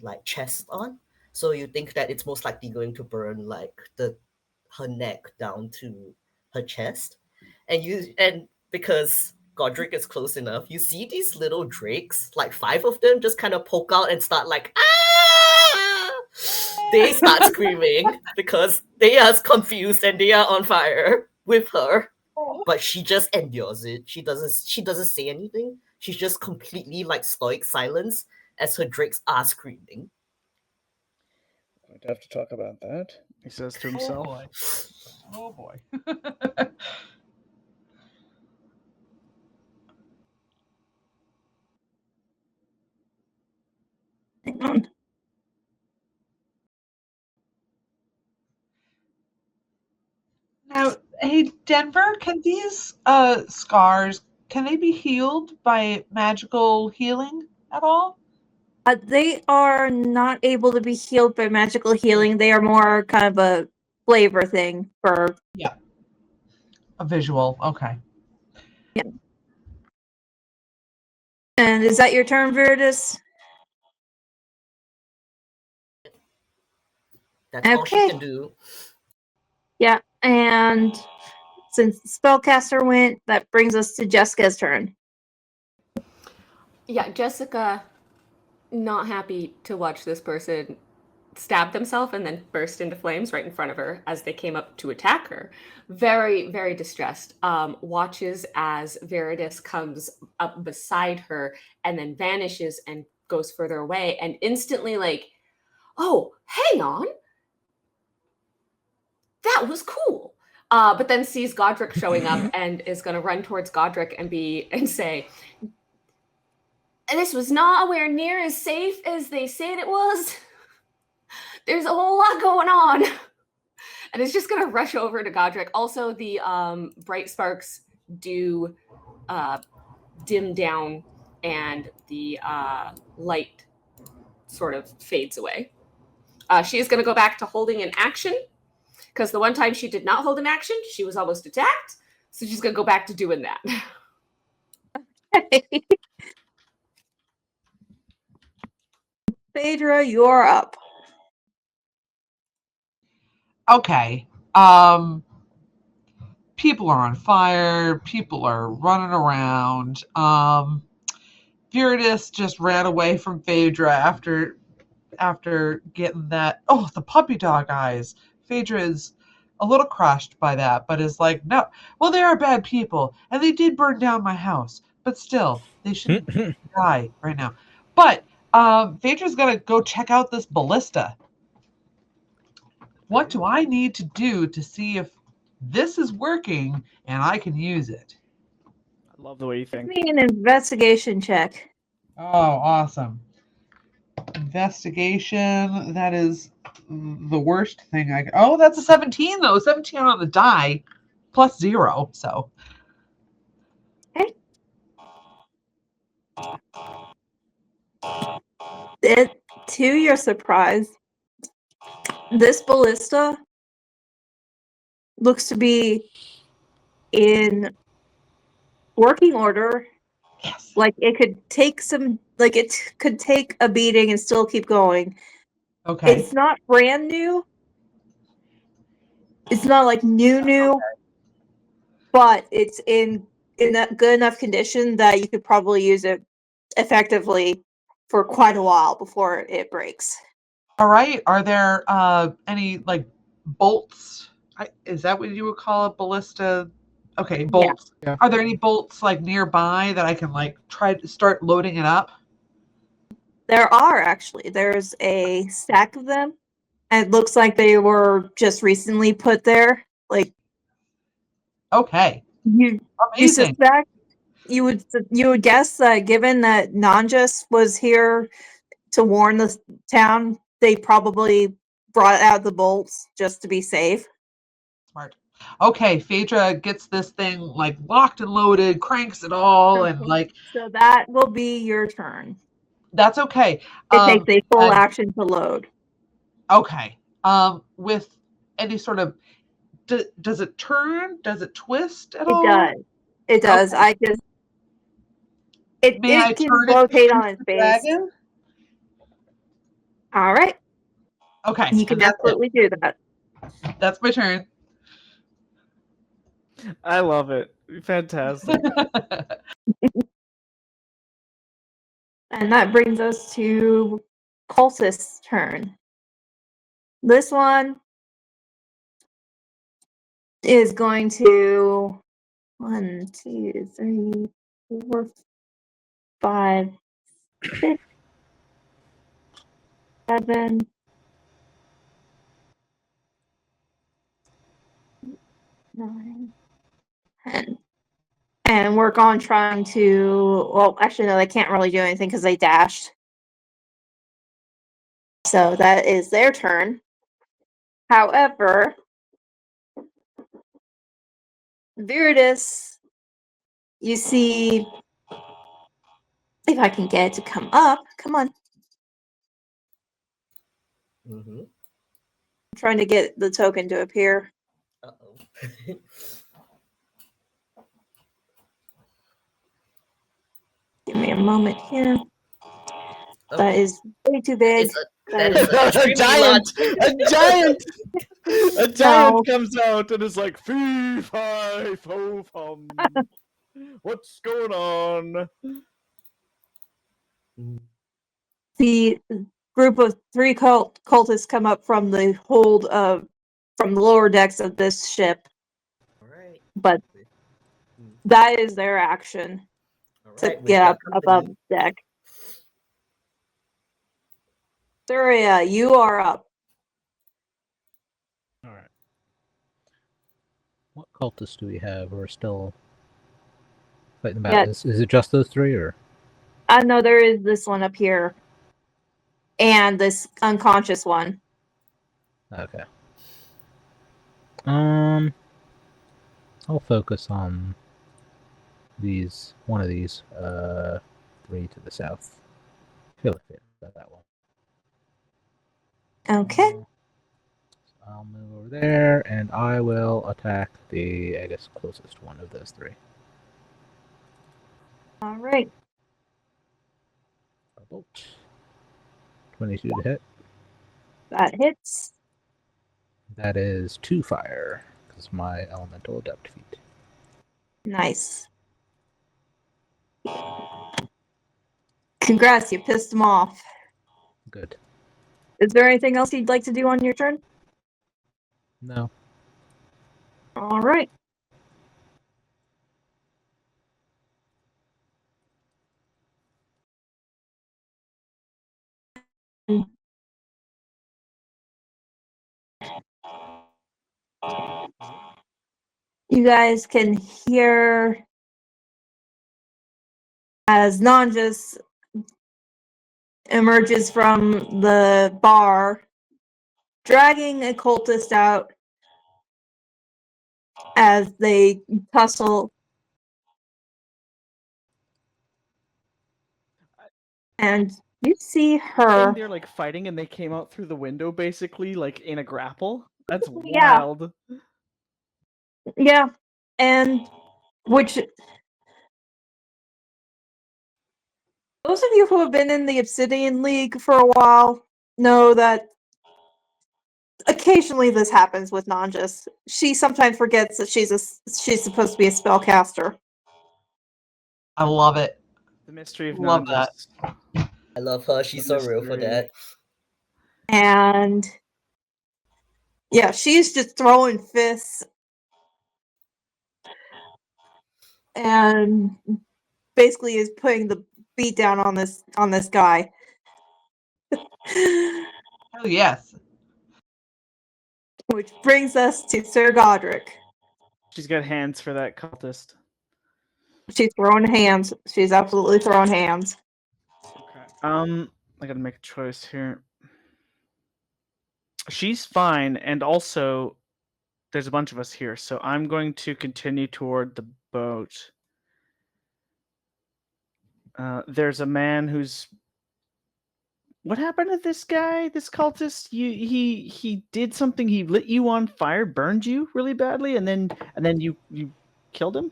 like chest on, so you think that it's most likely going to burn like her neck down to her chest, and because Godric is close enough, you see these little drakes, like 5 of them, just kind of poke out and start like ah! They start screaming because they are confused and they are on fire with her. But she just endures it. She doesn't say anything. She's just completely like stoic silence as her drakes are screaming. I'd have to talk about that. He says to himself. boy. Oh boy. Hang on. Now, hey Denver, can these scars can they be healed by magical healing at all? They are not able to be healed by magical healing. They are more kind of a flavor thing for. Yeah. A visual. Okay. And is that your turn, Viridis? That's all she Okay. can do. Yeah, and since the spellcaster went, that brings us to Jessica's turn. Yeah, Jessica, not happy to watch this person stabbed themselves and then burst into flames right in front of her as they came up to attack her. Very, very distressed. Watches as Viridis comes up beside her and then vanishes and goes further away, and instantly like, oh, hang on, that was cool. But then sees Godric showing up and is going to run towards Godric and say, "This was nowhere near as safe as they said it was. There's a whole lot going on." And it's just going to rush over to Godric. Also, the bright sparks do dim down, and the light sort of fades away. She is going to go back to holding an action, because the one time she did not hold an action, she was almost attacked. So she's going to go back to doing that. Phaedra, you're up. Okay. People are on fire. People are running around. Viridis just ran away from Phaedra after getting that. Oh, the puppy dog eyes. Phaedra is a little crushed by that, but is like, no. Well, they are bad people, and they did burn down my house, but still, they shouldn't die right now. But Phaedra's gonna go check out this ballista. What do I need to do to see if this is working and I can use it? I love the way you Give think. me an investigation check. Oh, awesome. Investigation, that is the worst thing I... Oh, that's a 17, though. 17 on the die, plus 0, so... To your surprise, this ballista looks to be in working order. Yes. Like it could take could take a beating and still keep going. Okay. It's not brand new. It's not like new, but it's in that good enough condition that you could probably use it effectively for quite a while before it breaks. All right. Are there any, like, bolts? Is that what you would call a ballista? Okay, bolts. Yeah. Are there any bolts, like, nearby that I can, like, try to start loading it up? There are actually. There's a stack of them. And it looks like they were just recently put there. Like Okay. you Amazing. suspect you would guess that given that Nanjas was here to warn the town, they probably brought out the bolts just to be safe. Smart. Okay, Phaedra gets this thing like locked and loaded, cranks it all, and like So that will be your turn. that's okay. It takes a full and- action to load. Okay. With any sort of does it turn? Does it twist at all? It does. It does. Okay. It May I can turn it rotate to on its the base. dragon? All right. Okay. You can and that's it. absolutely do that. That's my turn. I love it. Fantastic. And that brings us to Cultist's turn. This one is going to 1, 2, 3, 4, 5, 6, 7, 9, 10. And work on trying to, well, actually, no, they can't really do anything because they dashed. So that is their turn. However, Viridis, you see, if I can get it to come up, come on. Mm-hmm. I'm trying to get the token to appear. Uh-oh. Give me a moment here. Oh, That is way too big. that is a A giant, a giant No. comes out and is like, fee fi fo fum. What's going on? The group of 3 cultists come up from the hold of from the lower decks of this ship, All right. but that is their action All to right. We've get got up above company. the deck. Surya, you are up. All right. What cultists do we have who are still fighting the battle? Yeah. Is it just those 3, or? No, there is this one up here. And this unconscious one. Okay. I'll focus on one of these, 3 to the south. I feel like it's that one. Okay. So I'll move over there, and I will attack the, I guess, closest one of those 3. All right. Bolt. 22 to hit. That hits. That is 2 fire, because my elemental adept feat. Nice. Congrats, you pissed him off. Good. Is there anything else you'd like to do on your turn? No. All right. You guys can hear as Nanjas emerges from the bar, dragging a cultist out as they tussle. And you see her. They're like fighting, and they came out through the window, basically, like in a grapple. That's Yeah. wild. Yeah. And which those of you who have been in the Obsidian League for a while know that occasionally this happens with Nanjas. She sometimes forgets that she's supposed to be a spellcaster. I love it. The mystery of Love Nanjas. I love her. She's so real for mystery. that. And yeah, she's just throwing fists and basically is putting the beat down on this guy. Oh yes. Which brings us to Sir Godric. She's got hands for that cultist. She's throwing hands. She's absolutely throwing hands. Okay. I gotta make a choice here. She's fine, and also there's a bunch of us here, so I'm going to continue toward the boat. There's a man who's. What happened to this guy? This cultist? He did something. He lit you on fire, burned you really badly, and then you killed him.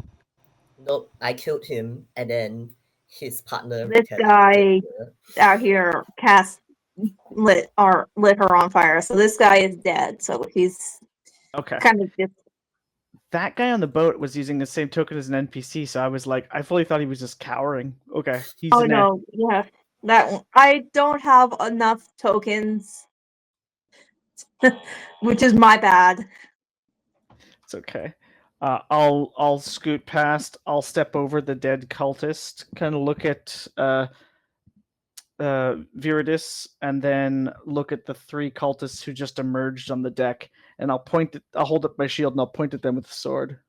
Nope, I killed him, and then his partner. This can- guy out here lit her on fire. So this guy is dead. So he's Okay. kind of just. That guy on the boat was using the same token as an NPC, so I was like, I fully thought he was just cowering. Okay, he's Oh an no, yeah, that one. I don't have enough tokens, which is my bad. It's okay. I'll scoot past. I'll step over the dead cultist, kind of look at Viridis, and then look at the 3 cultists who just emerged on the deck. And I'll hold up my shield and I'll point at them with the sword.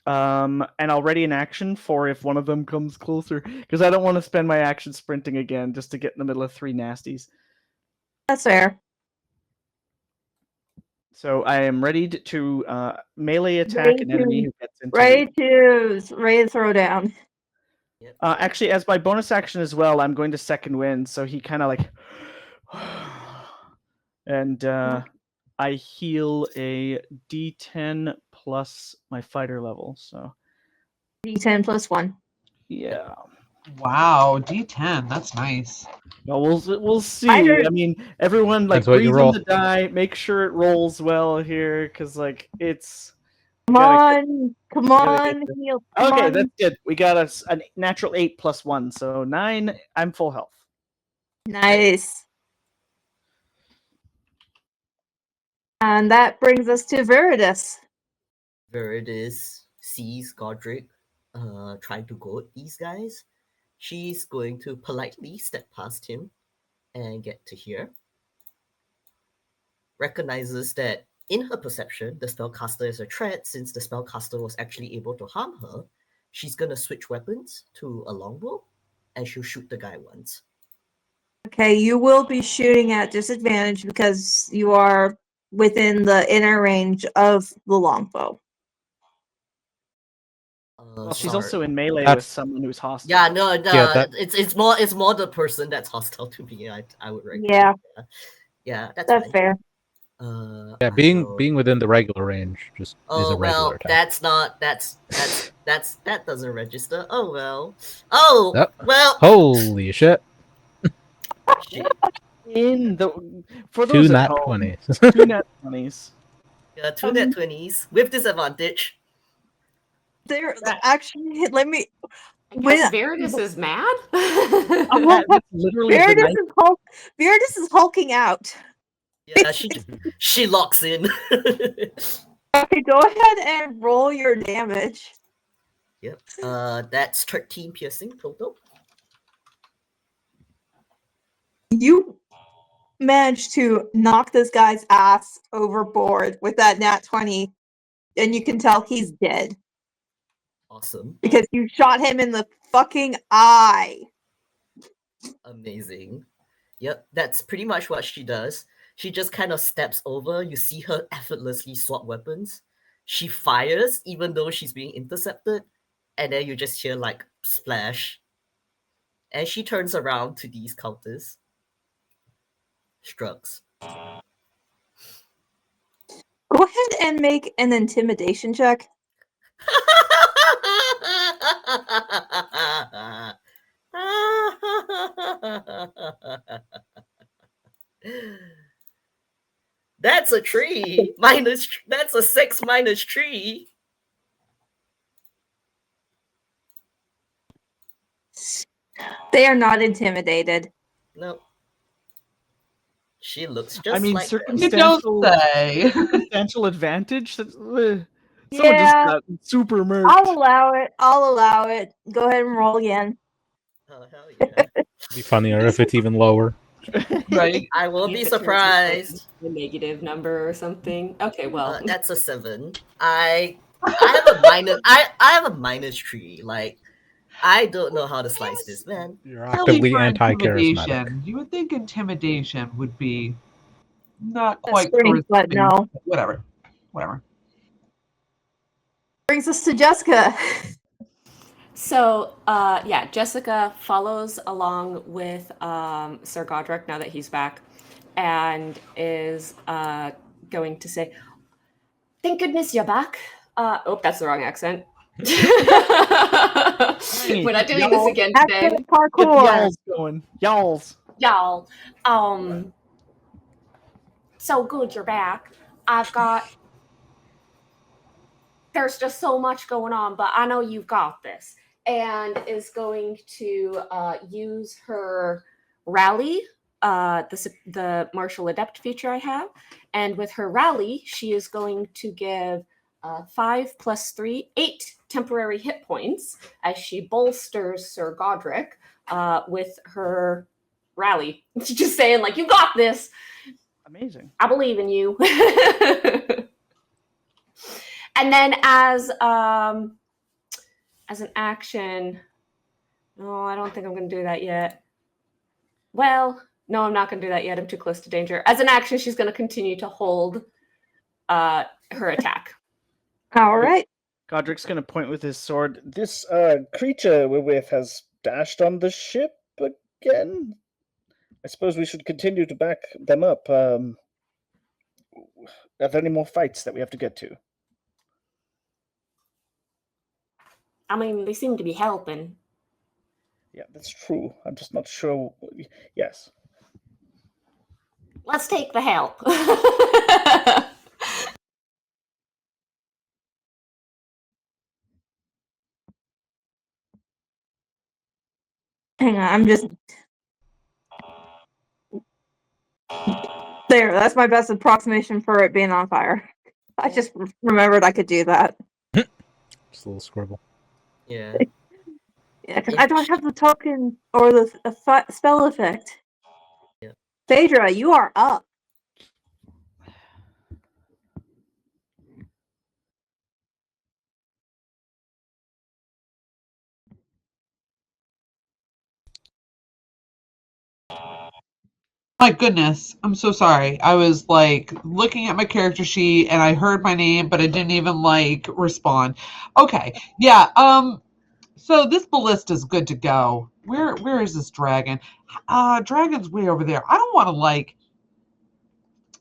And I'll ready an action for if one of them comes closer, because I don't want to spend my action sprinting again just to get in the middle of 3 nasties. That's fair. So I am ready to melee attack Ready an enemy to- who gets into Ready to throw down. actually, as my bonus action as well, I'm going to second wind, so he kind of like and I heal a D10 plus my fighter level. So D10 plus 1. yeah. Wow, D10. That's nice. Well, we'll see. Fighter- I mean, everyone like Depends what you breathe in roll. the die. Make sure it rolls well here, because like it's. Come gotta on, come gotta on, get heal. Come Okay, on. that's good. We got a natural 8 plus 1, so 9. I'm full health. Nice. And that brings us to Viridis. Viridis sees Godric trying to goad these guys. She's going to politely step past him and get to here. Recognizes that in her perception, the spellcaster is a threat since the spellcaster was actually able to harm her. She's gonna switch weapons to a longbow and she'll shoot the guy once. Okay, you will be shooting at disadvantage because you are within the inner range of the longbow. Well, she's sorry. also in melee with That's- someone who's hostile. Yeah, no, Yeah, that- it's more the person that's hostile to me. I would reckon. Yeah, Yeah, that's that's fine. fair. Yeah, I being will- being within the regular range just is Oh a regular well, attack. that doesn't register. Oh well. Oh Yep. well. Holy shit! Shit. In the for Two those at nat home, 20s. 2 nat 20s. Yeah, two net 20s with disadvantage. There, actually, let me. I guess When- Viridis is mad. That's literally the Viridis night. Viridis is hulking out. Yeah, she locks in. Okay, go ahead and roll your damage. Yep. That's 13 piercing total. You managed to knock this guy's ass overboard with that nat 20, and you can tell he's dead Awesome. because you shot him in the fucking eye. Amazing. Yep, that's pretty much what she does. She just kind of steps over. You see her effortlessly swap weapons. She fires even though she's being intercepted, and then you just hear like splash. And she turns around to these cultists. Shrugs. Go ahead and make an intimidation check. That's a tree. That's a 6 minus tree. They are not intimidated. No. She looks just I mean, like them. You don't circumstantial say. circumstantial advantage. Someone just Yeah, got super I'll murked. allow it. I'll allow it. Go ahead and roll again. Oh hell yeah. It'd be funnier if it's even lower. Right? I will If be it turns into, like, surprised. a negative number or something. Okay, well, That's a 7. I have a minus. I have a minus tree. Like I don't know how to slice this, man. You're Really, actively for anti-charismatic. intimidation, you would think intimidation would be not A quite screen, but charisma- no. Whatever. Brings us to Jessica. so yeah, Jessica follows along with Sir Godric now that he's back, and is going to say, "Thank goodness you're back." Oh, that's the wrong accent. We're not doing this again today. Accent Get the parkour. y'alls going. Y'alls. Y'all, so good you're back. There's just so much going on, but I know you've got this. And is going to use her rally, the martial adept feature I have. And with her rally, she is going to give 5 plus 3, 8 temporary hit points as she bolsters Sir Godric with her rally. She's just saying, like, you got this. Amazing. I believe in you. And then as an action, no, I don't think I'm going to do that yet. Well, no, I'm not going to do that yet. I'm too close to danger. As an action, she's going to continue to hold her attack. All right. Godric's gonna point with his sword. This creature we're with has dashed on the ship again. I suppose we should continue to back them up. Are there any more fights that we have to get to? I mean, they seem to be helping. Yeah, that's true. I'm just not sure. Yes. Let's take the help. Hang on, I'm just. There, that's my best approximation for it being on fire. I just remembered I could do that. Just a little scribble. Yeah. Yeah, because I don't have the token or the spell effect. Yeah. Phaedra, you are up. My goodness, I'm so sorry. I was like looking at my character sheet and I heard my name, but I didn't even like respond. Okay, yeah. So this ballista is good to go. Where is this dragon? Dragon's way over there. I don't want to like.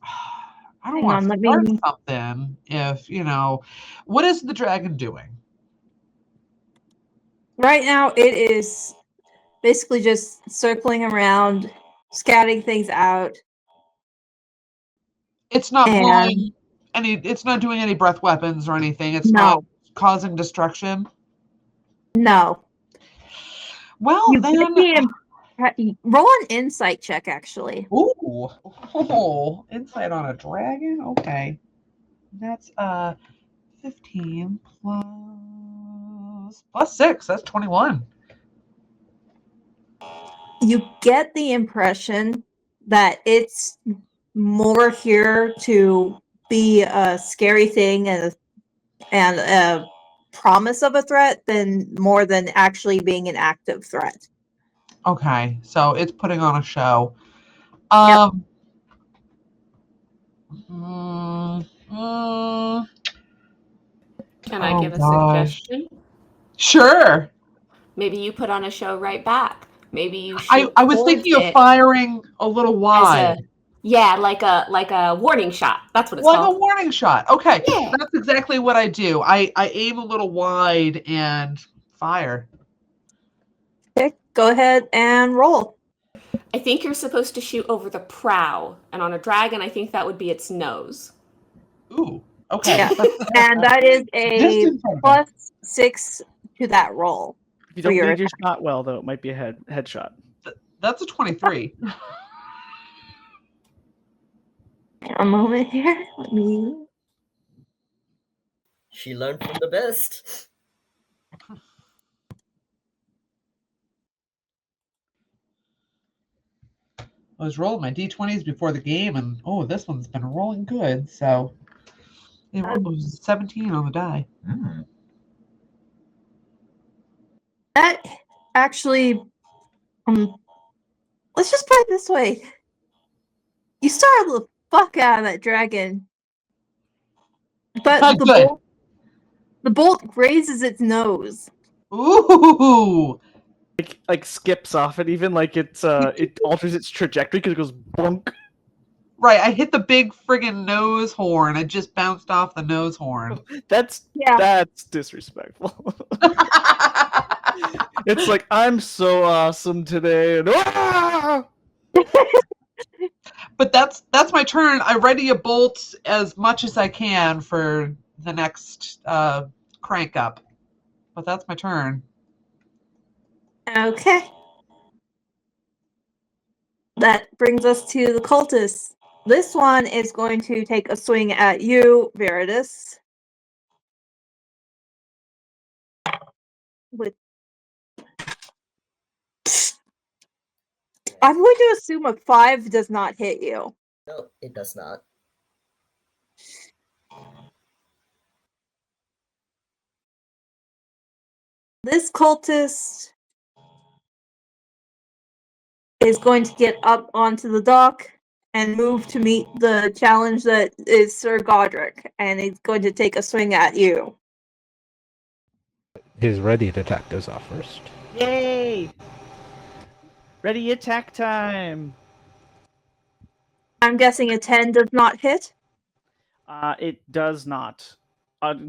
I don't Hang want on, to let start me. something if what is the dragon doing? Right now, it is basically just circling around, scatting things out. It's not And blowing any. It's not doing any breath weapons or anything. It's not no, causing destruction. no. Well You then, get the roll an insight check, actually. ooh, insight on a dragon. Okay, that's 15 plus 6. That's 21. You get the impression that it's more here to be a scary thing and a promise of a threat than more than actually being an active threat. Okay, so it's putting on a show. Yep. Can I Oh give a gosh. suggestion? Sure. Maybe you put on a show right back. Maybe you I shoot was towards thinking of it firing a little wide. like a warning shot. That's what it's Like a called. warning shot. Okay. Yeah. That's exactly what I do. I aim a little wide and fire. Okay, go ahead and roll. I think you're supposed to shoot over the prow, and on a dragon, I think that would be its nose. Ooh. Okay. Yeah. And that is Just a in front of me. +6 to that roll. If you For don't your lead your shot well, though, it might be a headshot. That's a 23. A moment here. Let me. She learned from the best. I was rolling my d20s before the game, and this one's been rolling good. So it was 17 on the die. That actually, let's just put it this way. You startled the fuck out of that dragon. But Good. the bolt grazes its nose. Ooh. Like skips off it, even like it alters its trajectory because it goes bonk. Right, I hit the big friggin' nose horn. It just bounced off the nose horn. That's disrespectful. It's like, I'm so awesome today, and But that's my turn. I ready a bolt as much as I can for the next crank up. But that's my turn. Okay. That brings us to the cultists. This one is going to take a swing at you, Veritas. I'm going to assume a 5 does not hit you. No, it does not. This cultist is going to get up onto the dock and move to meet the challenge that is Sir Godric, and he's going to take a swing at you. His ready attack goes off first. yay! Ready attack time. I'm guessing a 10 does not hit. It does not.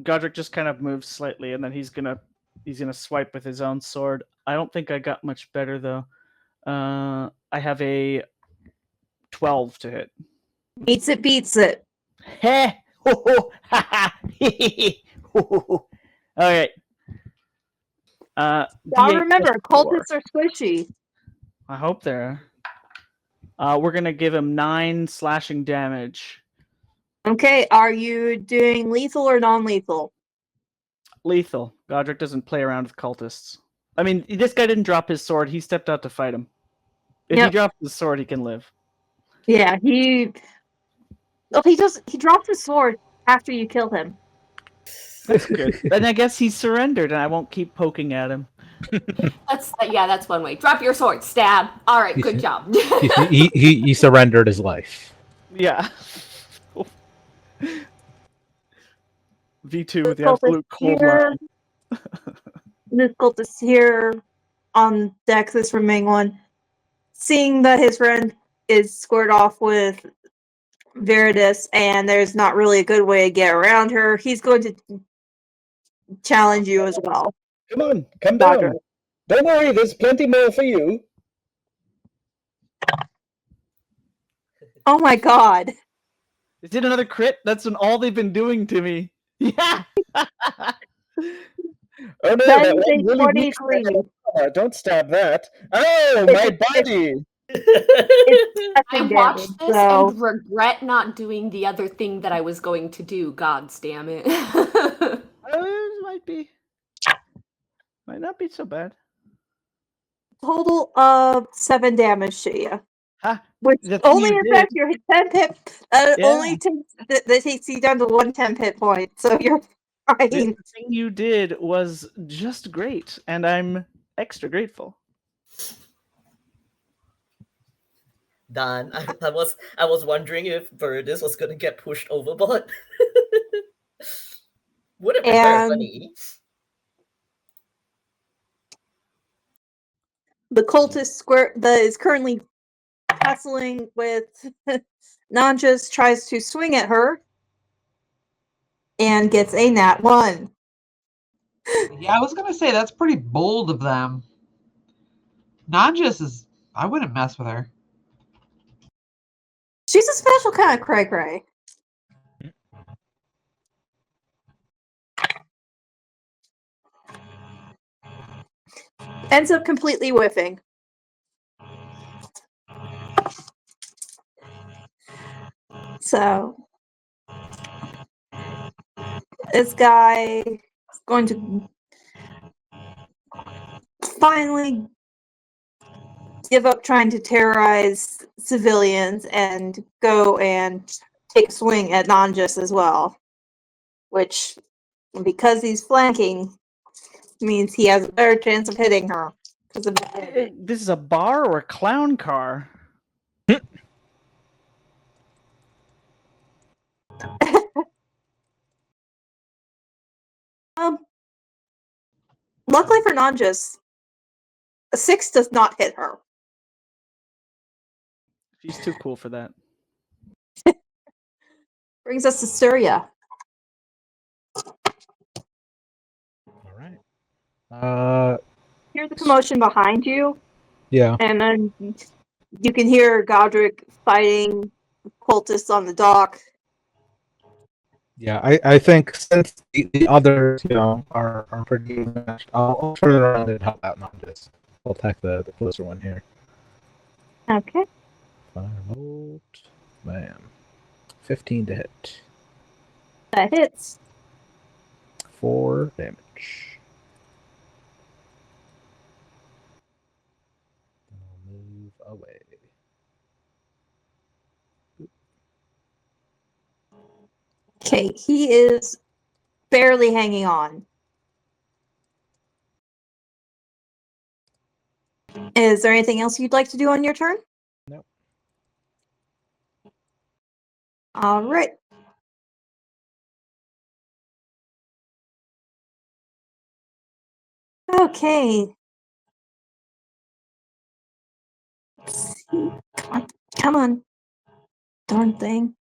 Godric just kind of moves slightly, and then he's gonna swipe with his own sword. I don't think I got much better though. I have a 12 to hit. Meets it, beats it. Heh! Ho ho! Ha ha! Hee All right. Now D8 remember, plus 4. cultists are squishy. I hope they're. We're gonna give him 9 slashing damage. Okay, are you doing lethal or non-lethal? Lethal. Godric doesn't play around with cultists. I mean, this guy didn't drop his sword. He stepped out to fight him. If he Yep. drops his sword, he can live. Yeah, he. Well, he does. He dropped his sword after you kill him. That's good. Then I guess he surrendered, and I won't keep poking at him. That's one way. Drop your sword, stab. All right, good job. He surrendered his life. Yeah. V2 with the Cultist absolute cold here. line. This cultist here on deck, this remaining one, seeing that his friend is squared off with Veritas and there's not really a good way to get around her, he's going to challenge you as well. Come on, come Dodger. down. Don't worry, there's plenty more for you. Oh my god. Is it another crit? That's all they've been doing to me. Yeah. Oh no, That that is one a really 23. weak. Don't stab that. Oh, my body! I Damage, watched this so and regret not doing the other thing that I was going to do. God damn it. Might not be so bad. total of 7 damage to you. Ha! Which The thing only you affects your 10 hit. Yeah. Only takes that takes you down to 1 10 hit point, so you're fine. The thing you did was just great, and I'm extra grateful. Dan, I was wondering if Verdis was gonna get pushed overboard. Would have been very And funny. the cultist square that is currently tussling with Nanjas tries to swing at her and gets a nat 1. Yeah, I was gonna say that's pretty bold of them. Nanjas is. I wouldn't mess with her. She's a special kind of cray cray. Ends up completely whiffing. So this guy is going to finally give up trying to terrorize civilians and go and take a swing at Nanjas as well. Which, because he's flanking, means he has a better chance of hitting her. Because of This is a bar or a clown car? luckily for Nanjas, a 6 does not hit her. She's too cool for that. Brings us to Surya. All right. Hear the commotion behind you, Yeah. and then you can hear Godric fighting cultists on the dock. Yeah, I think since the others, are pretty matched, I'll turn it around and help out Nanjas. I'll attack the closer one here. Okay. Firebolt. Bam. 15 to hit. That hits. 4 damage. I'll move away. Okay, he is barely hanging on. Is there anything else you'd like to do on your turn? Nope. All right. Okay. Let's see. Come on. Darn thing.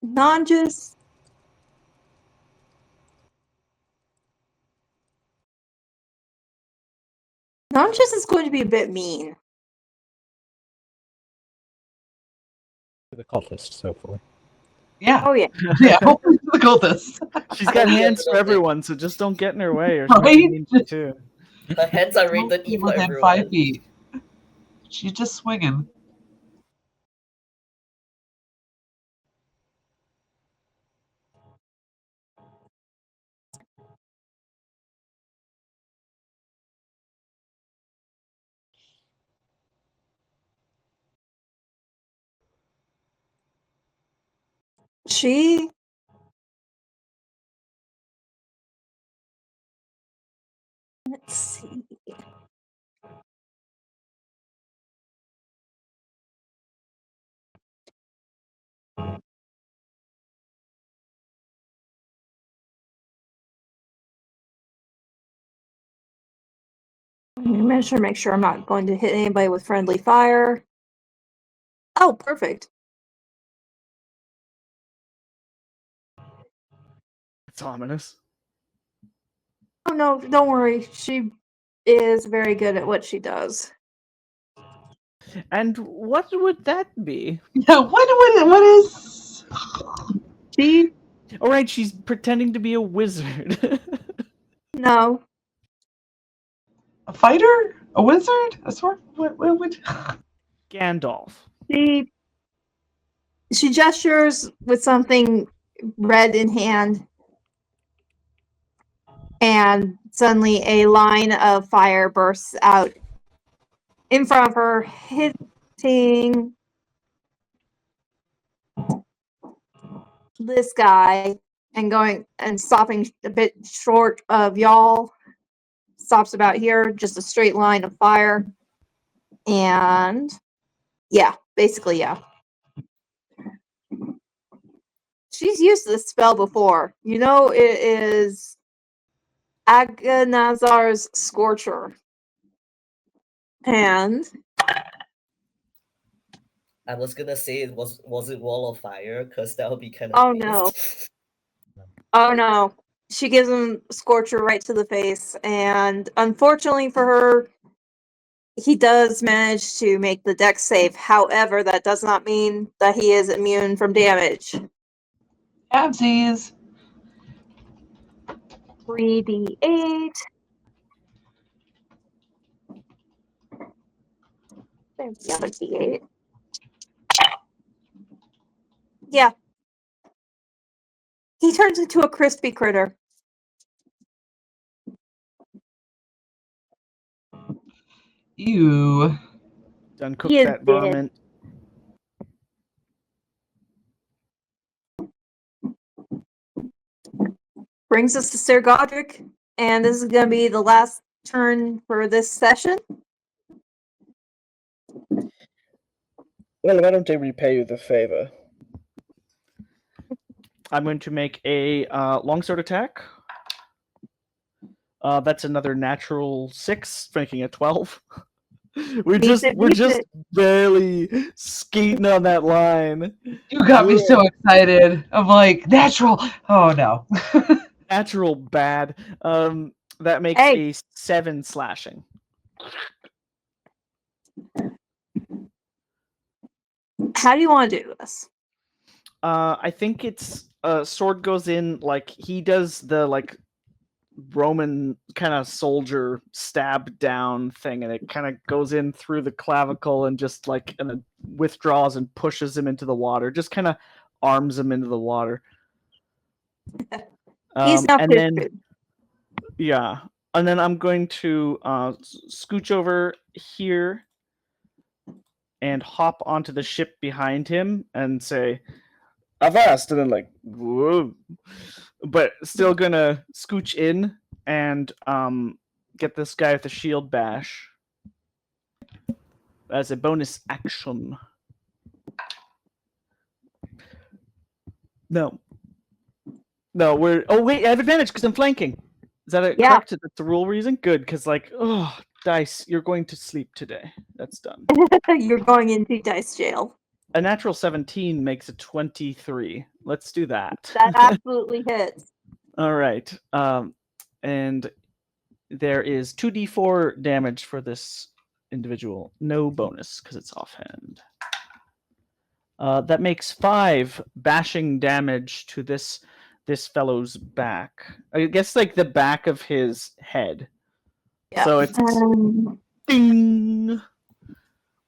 Nanjas. Nanjas is going to be a bit mean. the cultists, hopefully. Yeah. Oh yeah. Yeah. Hopefully to the cultists. She's got hands for everyone, so just don't get in her way, or she might be Right? mean to you too. Her hands are Don't rated be evil, within everyone. 5 feet. She's just swinging. She let's see. Make sure I'm not going to hit anybody with friendly fire. Oh, perfect. It's ominous. Oh no, don't worry. She is very good at what she does. And what would that be? Yeah. What is? She All right, she's pretending to be a wizard. no. A fighter? A wizard? A sword? What? Gandalf. She gestures with something red in hand, and suddenly a line of fire bursts out in front of her, hitting this guy and going and stopping a bit short of y'all. Stops about here, just a straight line of fire. And yeah, basically, yeah. She's used this spell before. You know, it is Agonazar's Scorcher. And I was gonna say was it Wall of Fire, because that would be kind of oh no. Oh no. She gives him Scorcher right to the face, and unfortunately for her, he does manage to make the dex save. However, that does not mean that he is immune from damage. Absies. 3d8. There's the other d8. Yeah. He turns into a crispy critter. Ew. Done He cooked is that dead. varmint. Brings us to Sir Godric, and this is going to be the last turn for this session. Well, why don't I repay you the favor? I'm going to make a longsword attack. That's another natural 6, making it 12. We're just barely skating on that line. You got me so excited. I'm like, natural. Oh no. Natural bad. That makes Hey. a 7 slashing. How do you want to do this? I think it's sword goes in like he does the like Roman kind of soldier stab down thing, and it kind of goes in through the clavicle and just like and it withdraws and pushes him into the water. Just kind of arms him into the water. He's not and then yeah, and then I'm going to scooch over here and hop onto the ship behind him and say avast, and then like whoa, but still gonna scooch in and get this guy with the shield bash as a bonus action. No, we're wait, I have advantage because I'm flanking. Is that correct? That's the rule we're using? Good, because like dice, you're going to sleep today. That's done. You're going into dice jail. A natural 17 makes a 23. Let's do that. That absolutely hits. All right. And there is 2d4 damage for this individual. No bonus because it's offhand. That makes 5 bashing damage to this fellow's back. I guess like the back of his head. Yeah. So it's ding.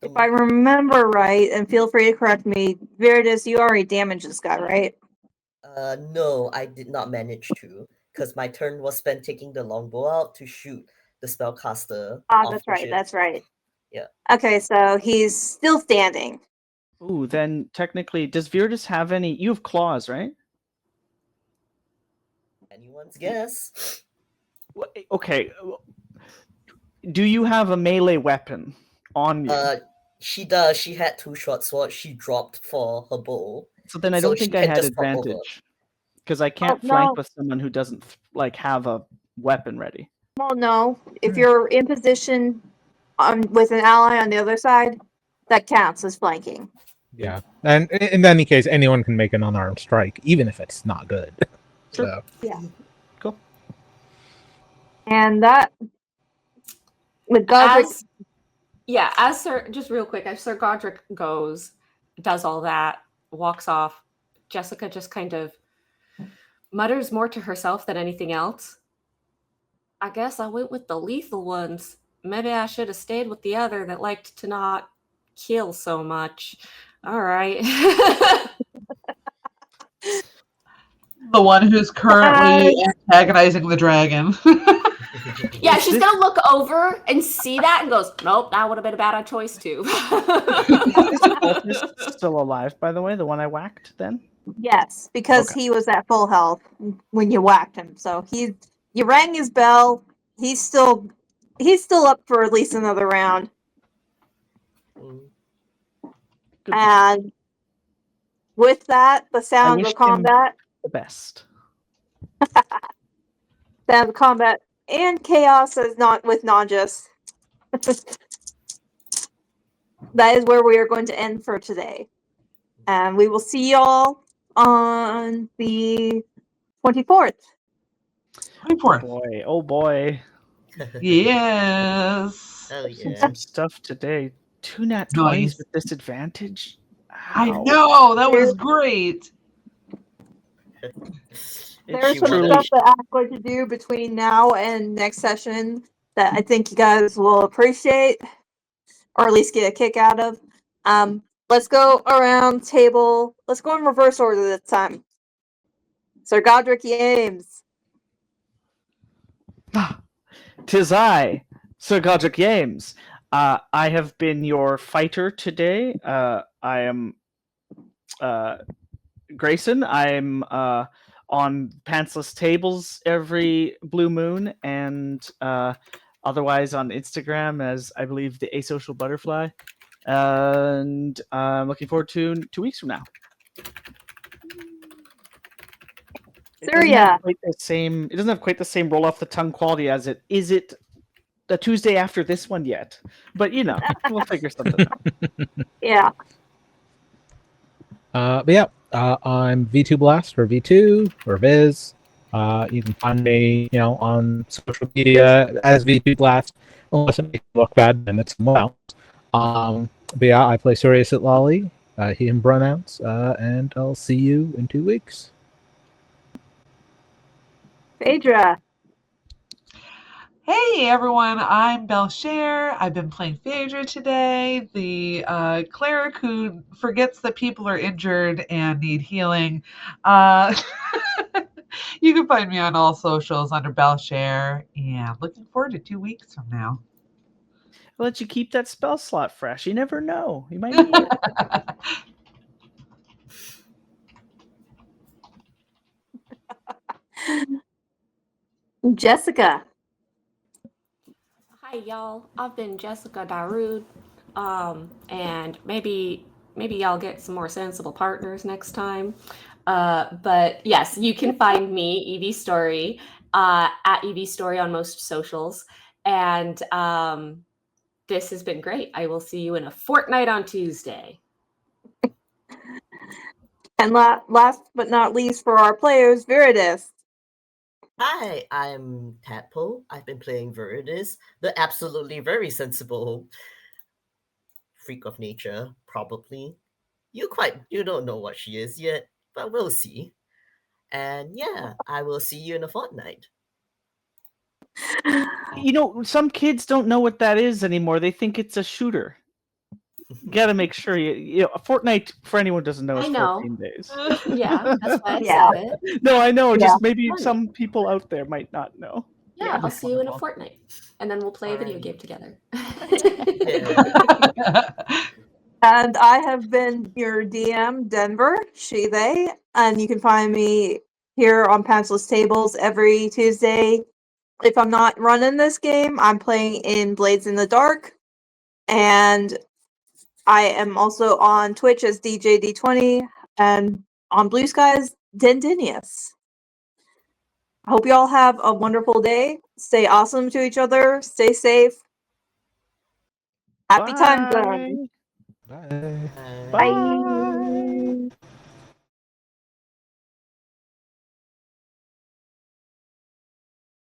If I remember right, and feel free to correct me, Viridis, you already damaged this guy, right? No, I did not manage to, because my turn was spent taking the longbow out to shoot the spellcaster. Ah, off that's the right, ship. that's right. Yeah. Okay, so he's still standing. Ooh, then technically, does Viridis have any? You have claws, right? Anyone's guess. Okay. Do you have a melee weapon on you? She does. She had 2 short swords. She dropped for her bow. So then I so don't she think I can had just pop over. advantage because I can't no. flank with someone who doesn't like have a weapon ready. Well, no. If you're in position with an ally on the other side, that counts as flanking. Yeah, and in any case, anyone can make an unarmed strike, even if it's not good. Sure. So, Yeah. Cool. And that, with Godric, As Sir, just real quick, as Sir Godric goes, does all that, walks off, Jessica just kind of mutters more to herself than anything else. I guess I went with the lethal ones. Maybe I should have stayed with the other that liked to not kill so much. All right. The one who's currently antagonizing the dragon. Yeah, she's gonna look over and see that and goes, nope, that would have been a bad choice too. Is the cultist still alive, by the way? The one I whacked then? yes, because Okay. he was at full health when you whacked him. So you rang his bell. He's still up for at least another round. Mm. Good. And with that, the sound wish of him- combat, The best. and chaos is not with Najas. That is where we are going to end for today. And we will see y'all on the 24th. 24th. Oh boy. Yes. Oh Seen yeah. some stuff today. 2 nat 20s Nice. with disadvantage. I Ow. know, that was great. There's She some truly- wanted- stuff that I'm going to do between now and next session that I think you guys will appreciate, or at least get a kick out of. Let's go around table. Let's go in reverse order this time. Sir Godric Yames. 'Tis I, Sir Godric Yames. I have been your fighter today. I am Grayson. I'm on Pantsless tables every blue moon, and otherwise on Instagram as I believe the Asocial Butterfly. And I'm looking forward to 2 weeks from now. It doesn't Surya. have quite the same. It doesn't have quite the same roll off the tongue quality as it is. It the Tuesday after this one yet, but we'll figure something out. Yeah. but yeah, I'm V2 Blast or V2 or Viz. You can find me, on social media as V2 Blast, unless it makes me look bad, then it's someone else. But yeah, I play Sirius at Lolly, he and pronouns, and I'll see you in 2 weeks. Phaedra. Hey everyone, I'm Belshare. I've been playing Phaedra today, the cleric who forgets that people are injured and need healing. You can find me on all socials under Belshare, and looking forward to 2 weeks from now. I'll let you keep that spell slot fresh. You never know. You might need it. Jessica. Hi, y'all. I've been Jessica Darude, and maybe y'all get some more sensible partners next time. But yes, you can find me, Evie Story, at Evie Story on most socials. And this has been great. I will see you in a fortnight on Tuesday. And last but not least for our players, Viridis. Hi, I'm Tadpole. I've been playing Viridis, the absolutely very sensible freak of nature, probably. you don't know what she is yet, but we'll see. And yeah, I will see you in a fortnight. You know, some kids don't know what that is anymore. They think it's a shooter. Gotta make sure you know, a fortnight for anyone who doesn't know is I know. 14 days. Yeah, that's why I Yeah. said it. No, I know. Yeah. Just maybe Funny. some people out there might not know. Yeah, Yeah, I'll that's see you in a wonderful. fortnight, and then we'll play a video Alright. game together. Yeah. And I have been your DM, Denver, she, they, and you can find me here on Pantsless Tables every Tuesday. If I'm not running this game, I'm playing in Blades in the Dark, and I am also on Twitch as DJD20 and on Blue Skies, Dendinius. I hope you all have a wonderful day. Stay awesome to each other. Stay safe. Happy times, then. Bye. Bye. Uh, Bye.